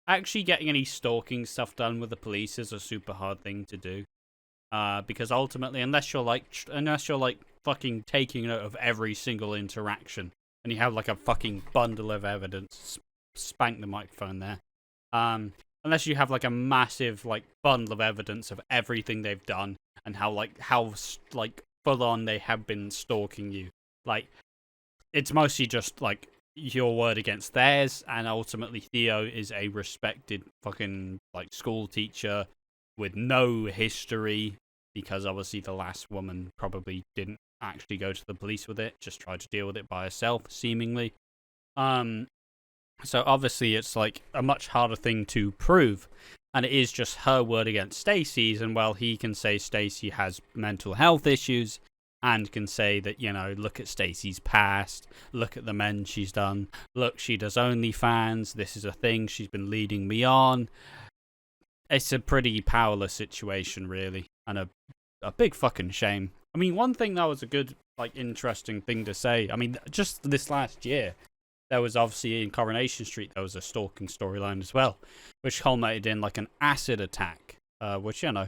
actually getting any stalking stuff done with the police is a super hard thing to do. Because ultimately, unless you're like fucking taking note of every single interaction, and you have like a fucking bundle of evidence, spank the microphone there. Unless you have like a massive like bundle of evidence of everything they've done and how full on they have been stalking you. Like, it's mostly just like your word against theirs, and ultimately Theo is a respected fucking like school teacher with no history because obviously the last woman probably didn't actually go to the police with it, just tried to deal with it by herself, seemingly. So obviously it's like a much harder thing to prove, and it is just her word against Stacy's. And while he can say Stacy has mental health issues, and can say that, you know, look at Stacy's past, look at the men she's done, look, she does OnlyFans, this is a thing she's been leading me on. It's a pretty powerless situation, really, and a big fucking shame. I mean, one thing that was a good, like, interesting thing to say, I mean, just this last year, there was obviously in Coronation Street, there was a stalking storyline as well, which culminated in, like, an acid attack, which, you know,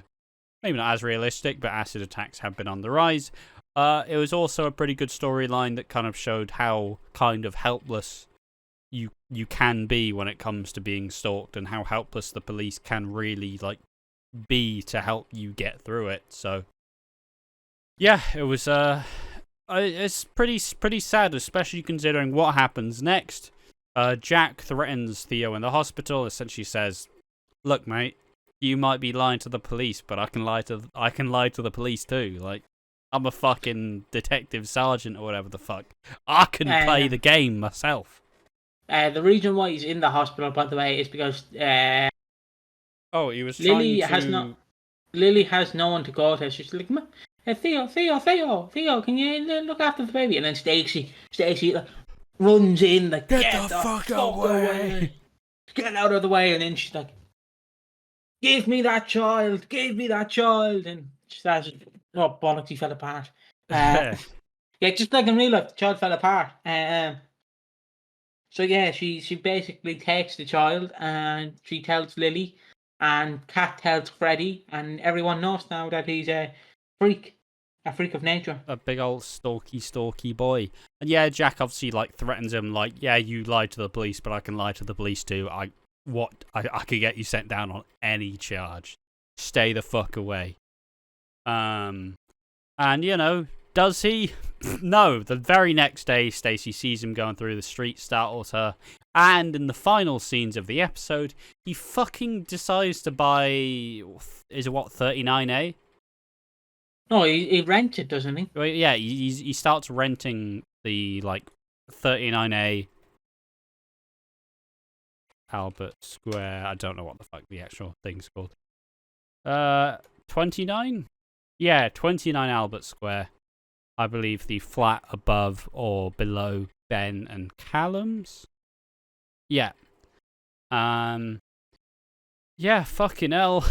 maybe not as realistic, but acid attacks have been on the rise. It was also a pretty good storyline that kind of showed how kind of helpless you can be when it comes to being stalked, and how helpless the police can really, like, be to help you get through it. So, yeah, it was it's pretty sad, especially considering what happens next. Jack threatens Theo in the hospital, essentially says, "Look, mate, you might be lying to the police, but I can lie to the police too. Like, I'm a fucking detective sergeant or whatever the fuck. I can play the game myself." The reason why he's in the hospital, by the way, is because he was Lily trying to... Lily has no one to go to. She's like, Theo, can you look after the baby? And then Stacy like, runs in, like, get the fuck away. Get out of the way. And then she's like, give me that child. And she says, oh, bollocks, he fell apart. Yeah, just like in real life, the child fell apart. So yeah, she basically takes the child and she tells Lily, and Kat tells Freddie, and everyone knows now that he's a freak of nature. A big old stalky boy. And yeah, Jack obviously, like, threatens him, like, yeah, you lied to the police, but I can lie to the police too. I could get you sent down on any charge. Stay the fuck away. And, you know, does he? No. The very next day, Stacy sees him going through the street, startles her, and in the final scenes of the episode, he fucking decides to buy, is it what, 39A? No, he rents it, doesn't he? Well, yeah, he starts renting the, like, 39A Albert Square. I don't know what the fuck the actual thing's called. 29? Yeah, 29 Albert Square. I believe the flat above or below Ben and Callum's. Yeah. Yeah, fucking hell.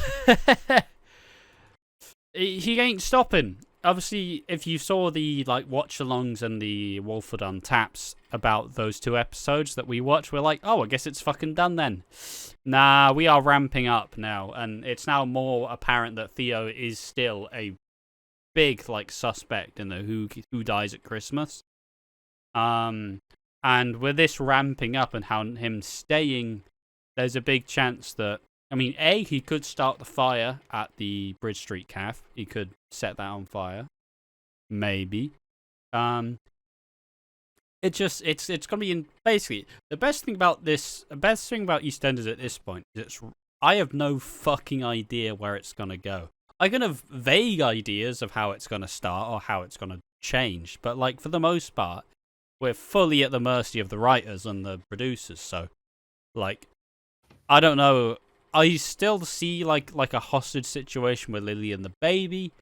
He ain't stopping. Obviously, if you saw the, like, watch-alongs and the Walford on Taps about those 2 episodes that we watched, we're like, oh, I guess it's fucking done then. Nah, we are ramping up now, and it's now more apparent that Theo is still a big, like, suspect in the who dies at Christmas. And with this ramping up and how him staying, there's a big chance that, I mean, he could start the fire at the Bridge Street Cafe. He could set that on fire. Maybe. It's gonna be basically the best thing about EastEnders at this point is I have no fucking idea where it's gonna go. I can have vague ideas of how it's gonna start or how it's gonna change, but, like, for the most part, we're fully at the mercy of the writers and the producers. So, like, I don't know. I still see like a hostage situation with Lily and the baby,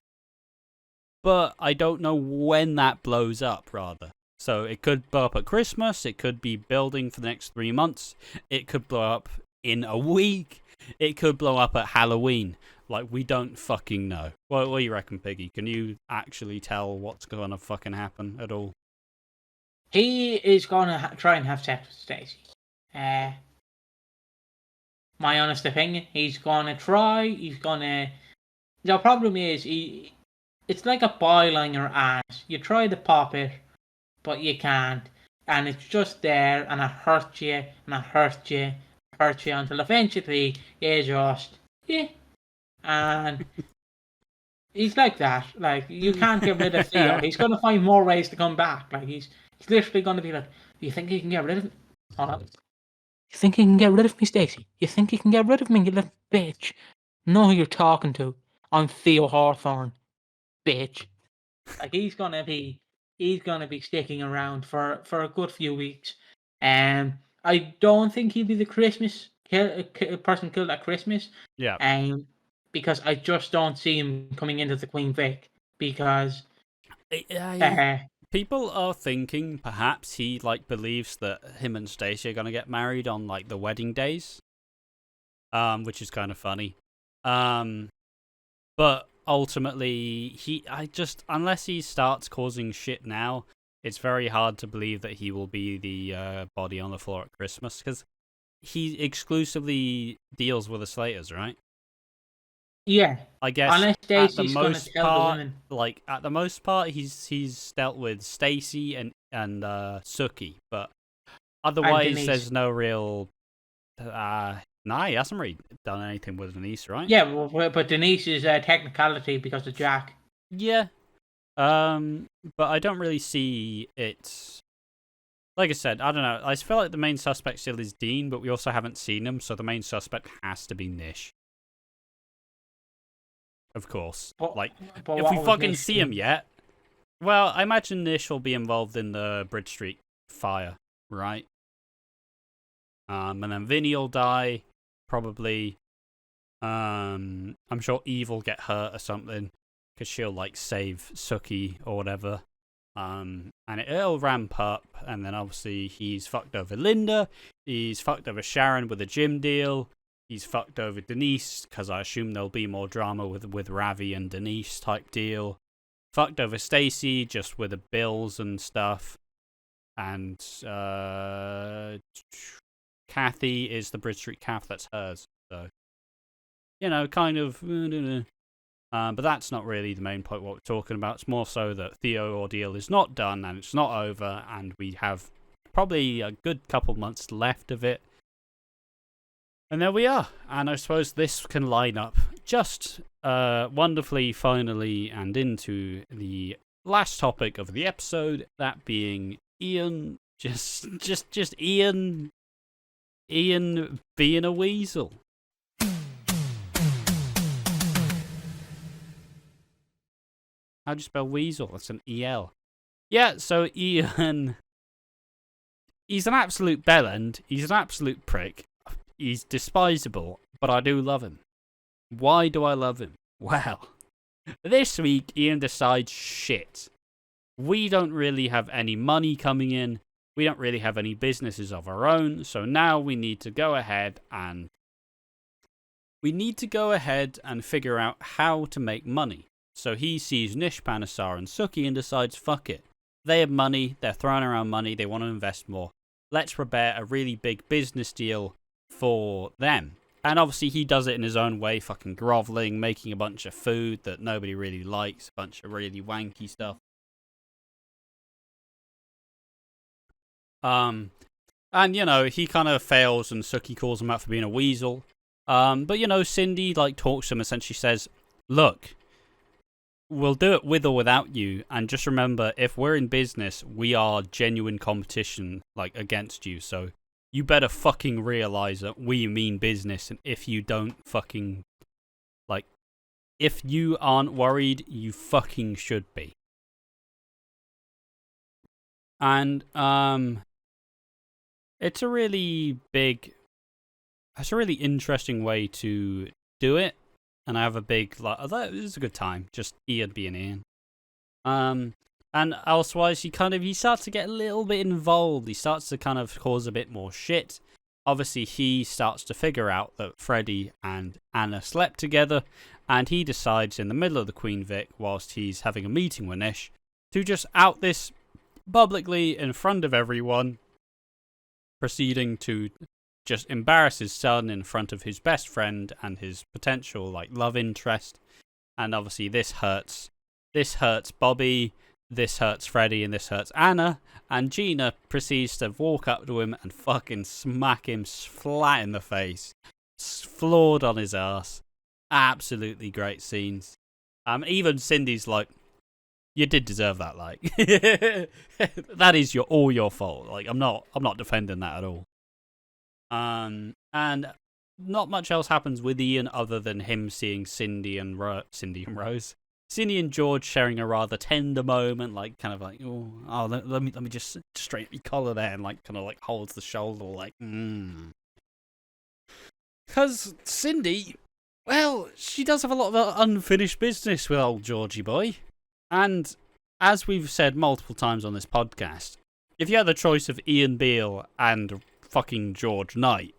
but I don't know when that blows up, rather. So it could blow up at Christmas, it could be building for the next 3 months, it could blow up in a week, it could blow up at Halloween. Like, we don't fucking know. What do you reckon, Piggy? Can you actually tell what's gonna fucking happen at all? He is gonna try and have sex with Stacey. My honest opinion, he's gonna try. The problem is, it's like a boil on your ass. You try to pop it, but you can't, and it's just there, and it hurts you, and it hurts you, until eventually you just and he's like that. Like, you can't get rid of Theo. He's gonna find more ways to come back. Like, he's literally gonna be like, "You think you can get rid of me? Hold on. You think you can get rid of me, Stacey? You think you can get rid of me, you little bitch? Know who you're talking to? I'm Theo Hawthorne. bitch. Like he's gonna be sticking around for a good few weeks. I don't think he'll be the person killed at Christmas. Yeah. Because I just don't see him coming into the Queen Vic because People are thinking perhaps he like believes that him and Stacey are gonna get married on like the wedding days, which is kind of funny. But ultimately, unless he starts causing shit now, it's very hard to believe that he will be the body on the floor at Christmas because he exclusively deals with the Slaters, right? yeah, I guess unless at the Stacey's gonna most tell the part, women. like at the most part, he's dealt with Stacey and Suki, but otherwise, there's no real. Nah, he hasn't really done anything with Denise, right? Yeah, but Denise is a technicality because of Jack. Yeah. But I don't really see it. Like I said, I don't know. I feel like the main suspect still is Dean, but we also haven't seen him, so the main suspect has to be Nish. Of course. But if we fucking see him yet, well, I imagine Nish will be involved in the Bridge Street fire, right? And then Vinny will die, probably. I'm sure Eve will get hurt or something, because she'll like save Suki or whatever. And it'll ramp up, and then obviously he's fucked over Linda, he's fucked over Sharon with a gym deal, he's fucked over Denise, because I assume there'll be more drama with Ravi and Denise type deal. Fucked over Stacey, just with the bills and stuff. And Kathy is the Bridge Street calf, that's hers. So, you know, kind of. But that's not really the main point what we're talking about. It's more so that Theo ordeal is not done and it's not over, and we have probably a good couple months left of it. And there we are. And I suppose this can line up just wonderfully, finally, and into the last topic of the episode, that being Ian. Just Ian being a weasel. How do you spell weasel? That's an E-L. Yeah, so Ian, he's an absolute bellend. He's an absolute prick. He's despisable, but I do love him. Why do I love him? Well, this week Ian decides, shit, we don't really have any money coming in. We don't really have any businesses of our own. So now we need to go ahead and figure out how to make money. So he sees Nish, Panasar, and Suki and decides, fuck it. They have money, they're throwing around money, they want to invest more. Let's prepare a really big business deal for them. And obviously he does it in his own way, fucking groveling, making a bunch of food that nobody really likes, a bunch of really wanky stuff. And, you know, he kind of fails and Suki calls him out for being a weasel. But, you know, Cindy, like, talks to him, essentially says, look, we'll do it with or without you, and just remember, if we're in business, we are genuine competition, like, against you, so you better fucking realize that we mean business, and if you don't fucking, like, if you aren't worried, you fucking should be. And, it's a really interesting way to do it. And I have a big, like, it was a good time, just Ian being Ian. And elsewise, he starts to get a little bit involved. He starts to kind of cause a bit more shit. Obviously, he starts to figure out that Freddie and Anna slept together, and he decides in the middle of the Queen Vic, whilst he's having a meeting with Nish, to just out this publicly in front of everyone, proceeding to just embarrass his son in front of his best friend and his potential, like, love interest. And obviously this hurts Bobby, this hurts Freddie, and this hurts Anna. And Gina proceeds to walk up to him and fucking smack him flat in the face, floored on his ass. Absolutely great scenes. Even Cindy's like, you did deserve that, like. That is all your fault. Like, I'm not defending that at all. And not much else happens with Ian other than him seeing Cindy and Rose. Cindy and George sharing a rather tender moment, like kind of like, oh, let me just straighten your collar there, and like kind of like holds the shoulder, like, Because Cindy, well, she does have a lot of unfinished business with old Georgie boy, and as we've said multiple times on this podcast, if you had the choice of Ian Beale and fucking George Knight,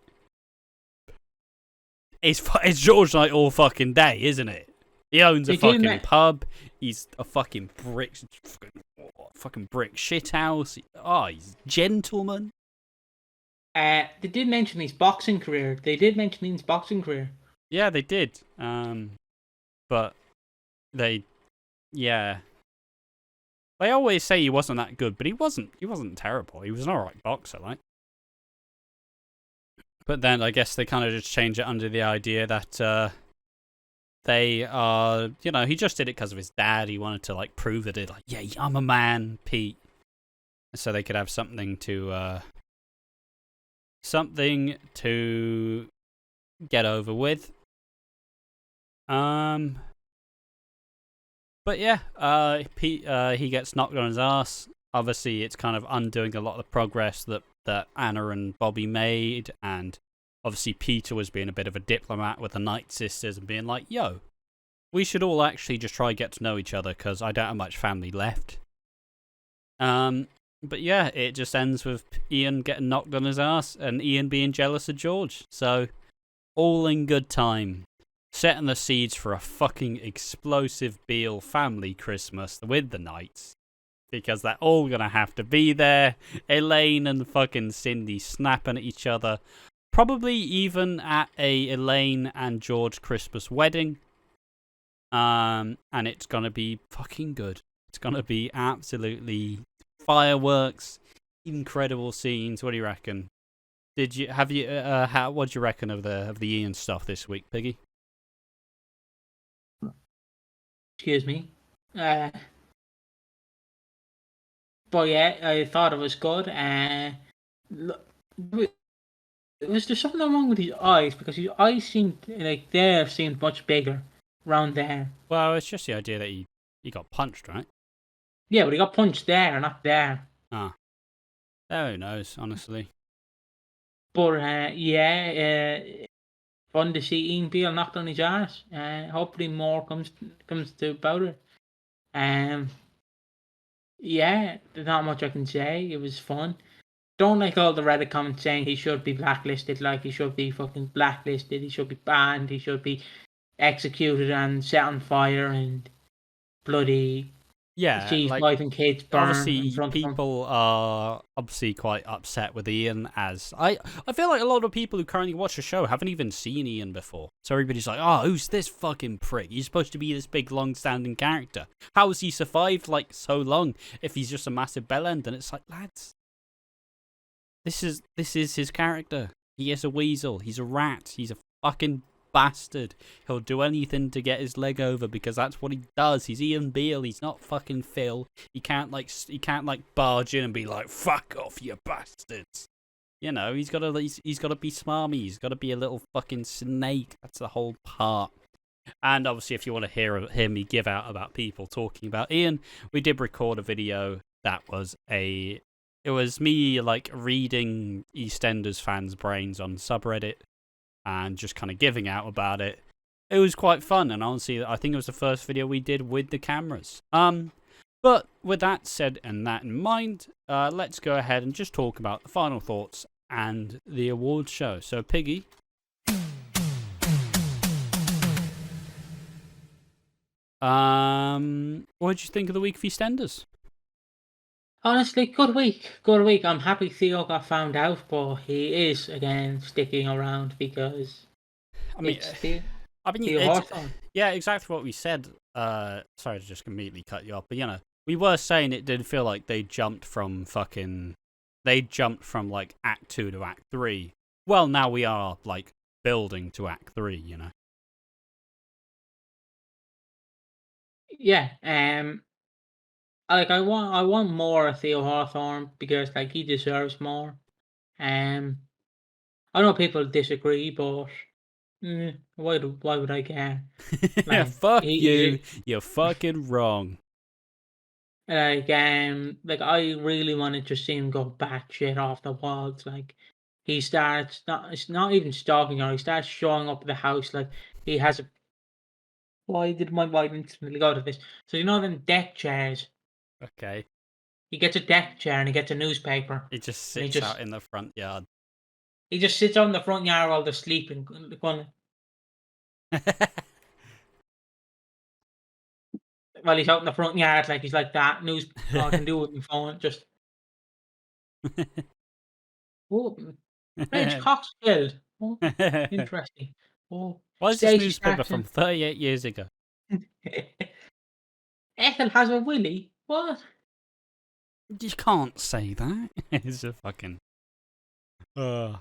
it's George Knight all fucking day, isn't it? He owns a fucking pub. He's a fucking brick shit house. Oh, he's a gentleman. They did mention his boxing career. Yeah, they did. But they always say he wasn't that good, but he wasn't terrible. He was an alright boxer, like. But then I guess they kind of just change it under the idea that they are, he just did it because of his dad. He wanted to like prove that I'm a man, Pete. So they could have something to get over with. But yeah, Pete, he gets knocked on his ass. Obviously, it's kind of undoing a lot of the progress that Anna and Bobby made, and obviously Peter was being a bit of a diplomat with the Knight sisters and being like, yo, we should all actually just try and get to know each other because I don't have much family left. But yeah, it just ends with Ian getting knocked on his ass and Ian being jealous of George. So, all in good time. Setting the seeds for a fucking explosive Beale family Christmas with the Knights. Because they're all gonna have to be there. Elaine and fucking Cindy snapping at each other. Probably even at a Elaine and George Christmas wedding. And it's gonna be fucking good. It's gonna be absolutely fireworks, incredible scenes. What do you reckon? What do you reckon of the Ian stuff this week, Piggy? Excuse me. But yeah, I thought it was good. Was there something wrong with his eyes? Because his eyes seemed much bigger around there. Well, it's just the idea that he got punched, right? Yeah, but he got punched there, not there. Ah. Who knows, honestly. But fun to see Ian Beale knocked on his ass. Hopefully more comes to about it. Yeah, there's not much I can say. It was fun. Don't like all the Reddit comments saying he should be blacklisted, like he should be fucking blacklisted, he should be banned, he should be executed and set on fire and bloody see his wife and kids burn. Obviously, people are obviously quite upset with Ian, as I feel like a lot of people who currently watch the show haven't even seen Ian before. So everybody's like, oh, who's this fucking prick? He's supposed to be this big, long-standing character. How has he survived like so long if he's just a massive bellend? And it's like, lads, this is his character. He is a weasel. He's a rat. He's a fucking bastard. He'll do anything to get his leg over because that's what he does. He's Ian Beale. He's not fucking Phil. He can't barge in and be like, fuck off, you bastards. He's gotta be smarmy. He's gotta be a little fucking snake. That's the whole part. And obviously, if you want to hear me give out about people talking about Ian, we did record a video that was it was me like reading EastEnders fans' brains on subreddit and just kind of giving out about it. It was quite fun, and honestly, I think it was the first video we did with the cameras. But with that said and that in mind, let's go ahead and just talk about the final thoughts and the awards show. So, Piggy, what did you think of the week of EastEnders? Honestly, good week. I'm happy Theo got found out, but he is again sticking around because yeah, exactly what we said. Sorry to just completely cut you off, but we were saying it did feel like they jumped from like Act 2 to Act 3. Well, now we are like building to Act 3, Yeah, I want more of Theo Hawthorne because he deserves more. I know people disagree, but Why would I care? Yeah, Like fuck you. he's You're fucking wrong. like I really want to just see him go batshit off the walls. Like he starts not it's not even stalking her. He starts showing up at the house like he has a. Why did my mind instantly go to this? So you know them deck chairs. Okay. He gets a deck chair and he gets a newspaper It just and sits out in the front yard. he just sits on the front yard while they're sleeping. Going, while he's out in the front yard, like he's like that news. Oh, I can do it with my phone. Just oh, Reg Cox killed. Oh, interesting. Oh, Why is this Stacey newspaper starts from in. 38 years ago? Ethel has a willy. What? You can't say that. It's a fucking. Uh,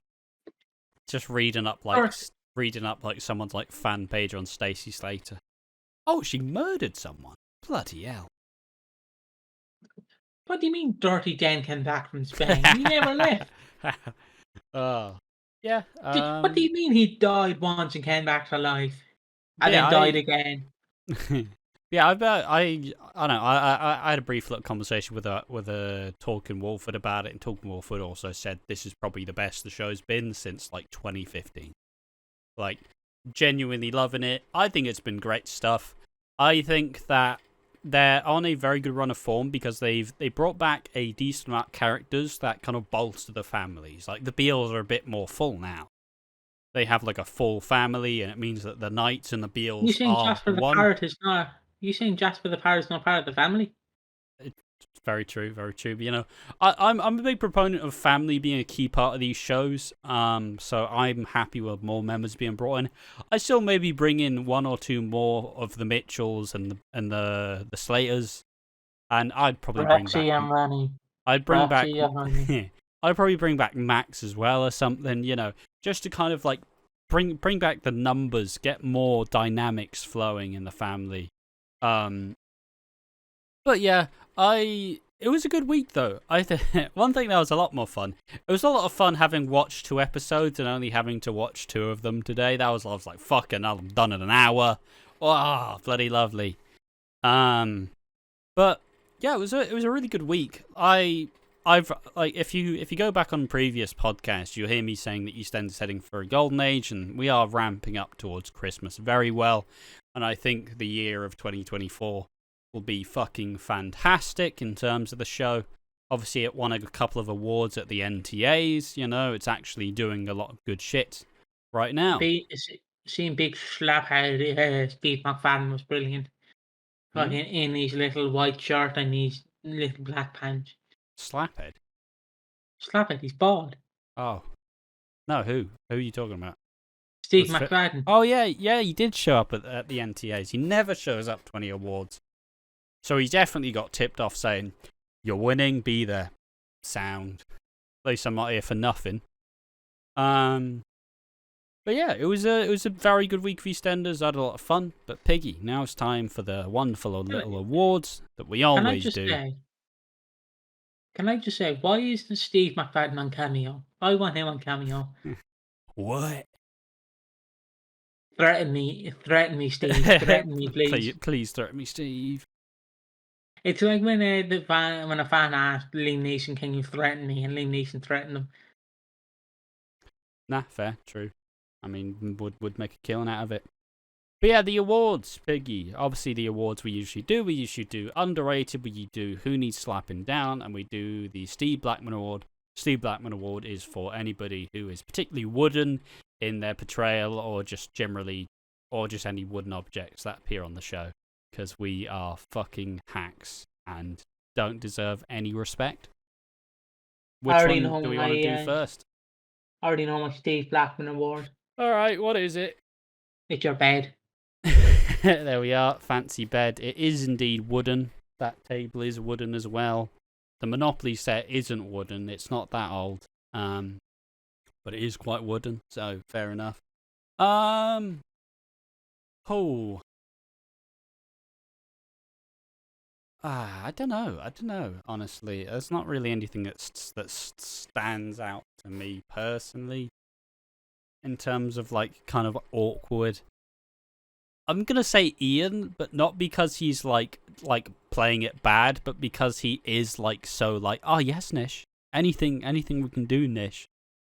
just First, reading up like someone's like fan page on Stacey Slater. Oh, she murdered someone. Bloody hell. what do you mean Dirty Dan came back from Spain? He never left. Oh. Yeah. What do you mean he died once and came back to life? And Yeah, then died again? yeah, I bet I don't know. I had a brief little conversation with a Talking Walford about it, and Talking Walford also said this is probably the best the show's been since like 2015. Like, genuinely loving it. I think it's been great stuff. I think that they're on a very good run of form because they brought back a decent amount of characters that kind of bolster the families. Like the Beales are a bit more full now. They have like a full family, and it means that the Knights and the You Beales saying are Jasper the one. Parrot is not? You saying Jasper the Parrot is not part of the family? It's very true, very true. But, you know, I'm a big proponent of family being a key part of these shows. So I'm happy with more members being brought in. I still maybe bring in one or two more of the Mitchells and the Slaters, and I'd probably bring back. Roxy and Ronnie. I'd bring back. Roxy and Ronnie. I'd probably bring back Max as well or something. You know, just to kind of like bring back the numbers, get more dynamics flowing in the family. But yeah, it was a good week though. One thing that was a lot more fun. It was a lot of fun having watched 2 episodes and only having to watch 2 of them today. I was like, fucking, I'm done in an hour. Oh, bloody lovely. But yeah, it was a really good week. I've like if you go back on previous podcasts, you'll hear me saying that EastEnders is heading for a golden age, and we are ramping up towards Christmas very well. And I think the year of 2024 will be fucking fantastic in terms of the show. Obviously, it won a couple of awards at the NTAs. You know, it's actually doing a lot of good shit right now. Seeing big slap-headed Steve McFadden was brilliant. Fucking in his little white shirt and his little black pants. Slaphead? Slaphead, he's bald. Oh. No, who? Who are you talking about? Steve McFadden. Oh, yeah, he did show up at the NTAs. He never shows up to any awards. So he definitely got tipped off saying, "You're winning, be there." Sound. At least I'm not here for nothing. But yeah, it was a very good week for EastEnders. I had a lot of fun. But Piggy, now it's time for the wonderful little awards that we always do. Can I just say, why isn't Steve McFadden on Cameo? I want him on Cameo. What? Threaten me, Steve. Threaten me, please. Please threaten me, Steve. It's like when a fan asked Liam Neeson, "Can you threaten me?" and Liam Neeson threatened him. Nah, fair, true. I mean, would make a killing out of it. But yeah, the awards, Piggy. Obviously, the awards we usually do underrated, we do who needs slapping down, and we do the Steve Blackman Award. Steve Blackman Award is for anybody who is particularly wooden in their portrayal, or just generally, or just any wooden objects that appear on the show. Because we are fucking hacks and don't deserve any respect. Which one do we want to do first? I already know my Steve Blackman Award. Alright, what is it? It's your bed. There we are, fancy bed. It is indeed wooden. That table is wooden as well. The Monopoly set isn't wooden. It's not that old. But it is quite wooden, so fair enough. I don't know, honestly. There's not really anything that stands out to me personally. in terms of like kind of awkward. I'm gonna say Ian, but not because he's like playing it bad, but because he is like so like, oh yes, Nish, anything we can do, Nish.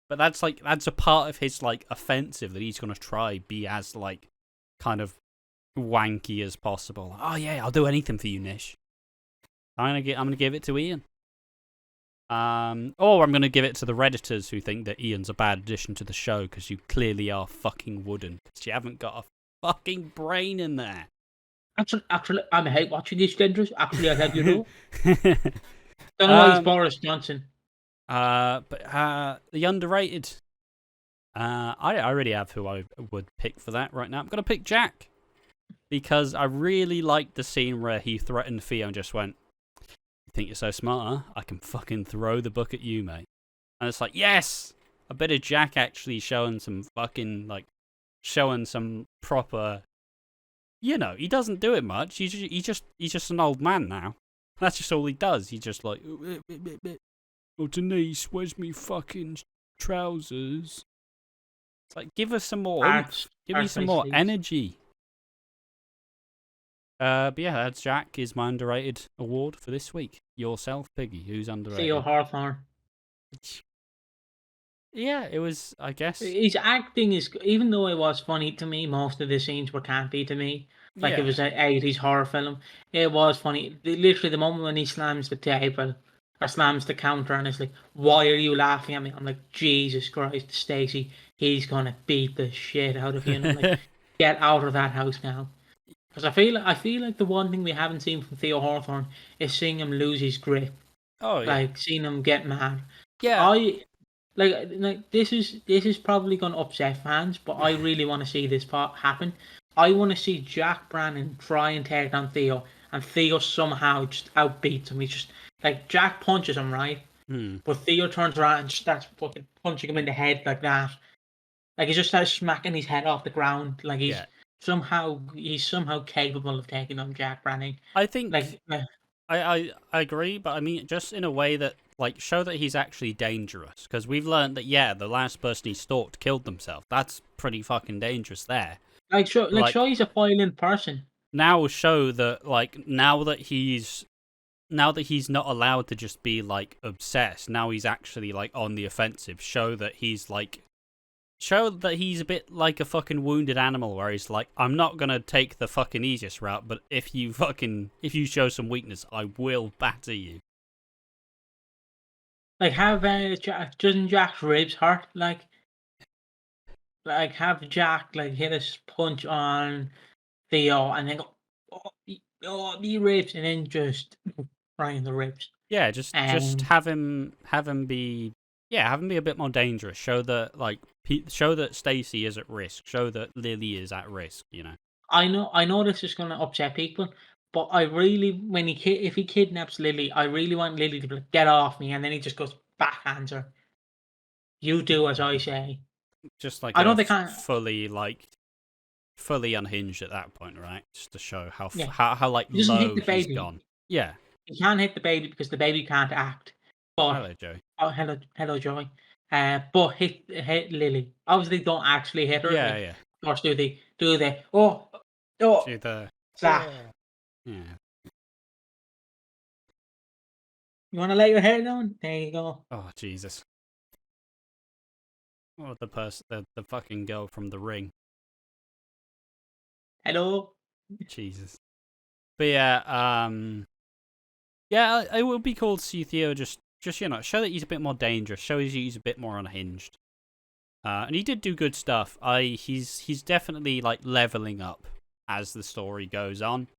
But that's a part of his like offensive that he's gonna try be as like kind of wanky as possible. Oh yeah, I'll do anything for you, Nish. I'm gonna give it to Ian. Or I'm gonna give it to the Redditors who think that Ian's a bad addition to the show because you clearly are fucking wooden because you haven't got a fucking brain in there. Actually, I hate watching EastEnders. Actually, I'll have you know. Don't know why he's Boris Johnson. But the underrated. I already have who I would pick for that right now. I'm gonna pick Jack because I really liked the scene where he threatened Theo and just went, "You think you're so smart, huh? I can fucking throw the book at you, mate." And it's like, yes, a bit of Jack actually showing some proper. You know, he doesn't do it much. He's just an old man now. That's just all he does. He's just like, "Oh, Denise, where's me fucking trousers?" It's like, give us some more oomph. Give me some more energy. But yeah, that's Jack is my underrated award for this week. Yourself, Piggy, who's underrated? Theo Hawthorne. Yeah, it was, I guess. His acting is, even though it was funny to me, most of the scenes were campy to me. Like it was an 80s horror film. It was funny. Literally, the moment when he slams the table or slams the counter and it's like, "Why are you laughing at me?" I'm like, Jesus Christ, Stacey, he's gonna beat the shit out of you. And I'm like, get out of that house now. Because I feel like the one thing we haven't seen from Theo Hawthorne is seeing him lose his grip. Oh yeah. Like seeing him get mad. Yeah. Like this is probably gonna upset fans, but I really want to see this part happen. I want to see Jack Brannon try and take down Theo, and Theo somehow just outbeats him. He's just like, Jack punches him, right? But Theo turns around and just starts fucking punching him in the head like that. Like he just starts smacking his head off the ground. Like he's somehow capable of taking on Jack Brannon. I think I agree, but I mean just in a way that like show that he's actually dangerous, because we've learned that the last person he stalked killed themselves. That's pretty fucking dangerous there. Show he's a violent person. Now show that now that he's not allowed to just be like obsessed. Now he's actually like on the offensive. Show that he's a bit like a fucking wounded animal where he's like, I'm not gonna take the fucking easiest route, but if you show some weakness, I will batter you. Like doesn't Jack's ribs hurt? Like have Jack like hit a punch on Theo and then go, the ribs, and then just right in the ribs. Yeah, just have him be a bit more dangerous. Show that Stacey is at risk. Show that Lily is at risk. You know. I know this is gonna upset people, but I really, if he kidnaps Lily, I really want Lily to be like, "Get off me," and then he just goes backhands her. You do as I say. Just like fully unhinged at that point, right? Just to show how like low he's gone. Yeah. He can't hit the baby because the baby can't act. But, hello, Joey. Oh, hello, Joey. But hit Lily. Obviously, don't actually hit her. Yeah, yeah. Of course, do the do the slap. Yeah. You want to lay your hair down? There you go. Oh Jesus! Oh, the fucking girl from The Ring. Hello. Jesus. But yeah, it would be cool to see Theo just show that he's a bit more dangerous, show he's a bit more unhinged. And he did do good stuff. He's definitely like leveling up as the story goes on,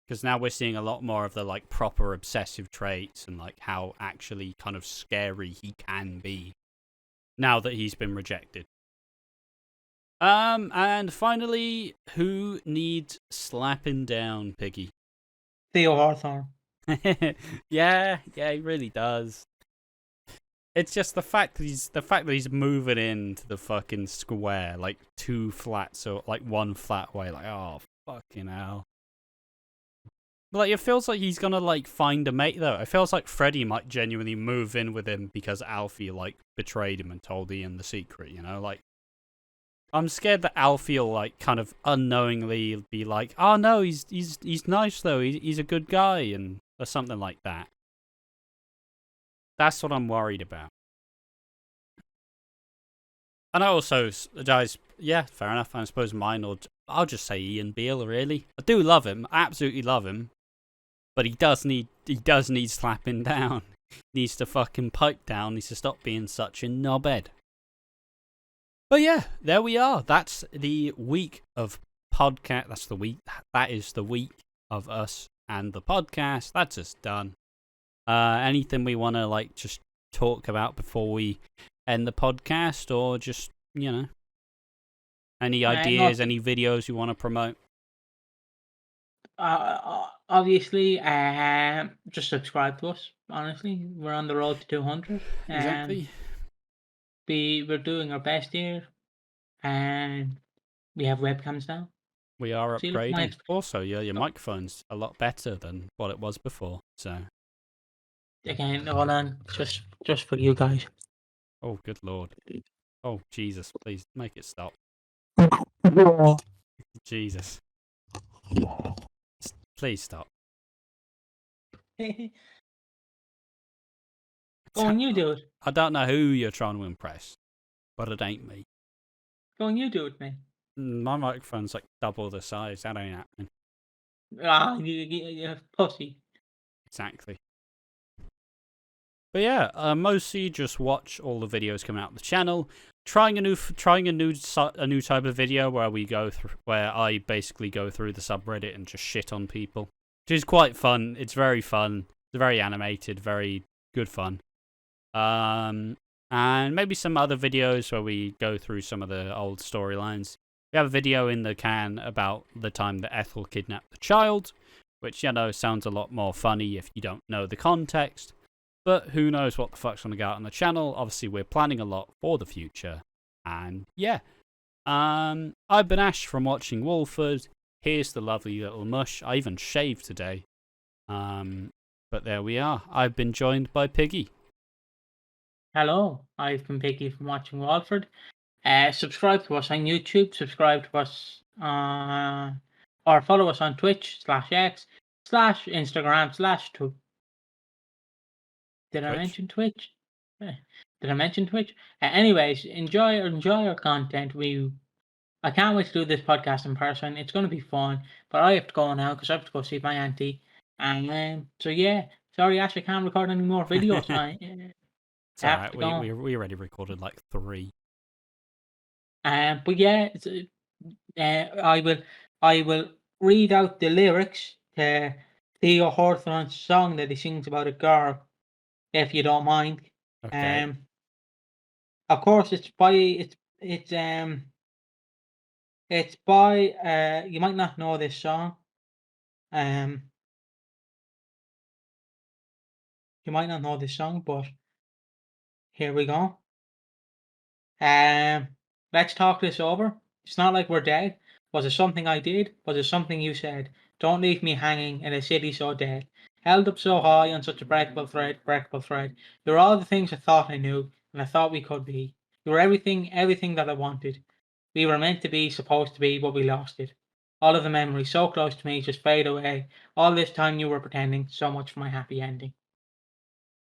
because now we're seeing a lot more of the like proper obsessive traits and like how actually kind of scary he can be now that he's been rejected. And finally, who needs slapping down, Piggy? Theo Hawthorne. yeah, he really does. It's just the fact that he's moving into the fucking square like two flats or like one flat way. Like, oh fucking hell! But, like, it feels like he's gonna like find a mate though. It feels like Freddie might genuinely move in with him because Alfie like betrayed him and told Ian the secret. You know, like I'm scared that Alfie will like kind of unknowingly be like, "Oh no, he's nice though. He's a good guy," and or something like that. That's what I'm worried about. And I also, guys, yeah, fair enough. I suppose I'll just say Ian Beale. Really, I do love him. I absolutely love him, but he does need slapping down. He needs to fucking pipe down. He needs to stop being such a knobhead. But yeah, there we are. That's the week of podcast. That is the week of us and the podcast. That's us done. Anything we want to like just talk about before we end the podcast, or just any ideas, any videos you want to promote? Obviously, just subscribe to us. Honestly, we're on the road to 200. Exactly. We're doing our best here, and we have webcams now. We are upgrading. Also, your microphone's a lot better than what it was before. So again, hold on, just for you guys. Oh, good lord! Oh, Jesus! Please make it stop. Jesus! Please stop. Go on, you do it. I don't know who you're trying to impress, but it ain't me. Go on, you do it, man. My microphone's like double the size. That ain't happening. You pussy. Exactly. But yeah, mostly just watch all the videos coming out of the channel. Trying a new type of video where I basically go through the subreddit and just shit on people, which is quite fun. It's very fun. It's very animated, very good fun. And maybe some other videos where we go through some of the old storylines. We have a video in the can about the time that Ethel kidnapped the child, which, sounds a lot more funny if you don't know the context. But who knows what the fuck's going to go out on the channel. Obviously, we're planning a lot for the future. And yeah. I've been Ash from watching Walford. Here's the lovely little mush. I even shaved today. But there we are. I've been joined by Piggy. Hello, I've been Piggy from watching Walford. Subscribe to us on YouTube. Subscribe to us or follow us on Twitch/X/Instagram/. Did I mention Twitch? Did I mention Twitch? Anyways, enjoy our content. I can't wait to do this podcast in person. It's going to be fun. But I have to go now because I have to go see my auntie. And so yeah, sorry Ash, I can't record any more videos. It's alright. We already recorded like 3. But yeah, I will read out the lyrics to Theo Hawthorne's song that he sings about a girl, if you don't mind. Okay. Of course, it's by you might not know this song. You might not know this song, but here we go. Let's talk this over. It's not like we're dead. Was it something I did? Was it something you said? Don't leave me hanging in a city so dead. Held up so high on such a breakable thread. You're all the things I thought I knew, and I thought we could be. You were everything that I wanted. We were meant to be, supposed to be, but we lost it. All of the memories so close to me just fade away. All this time you were pretending, so much for my happy ending.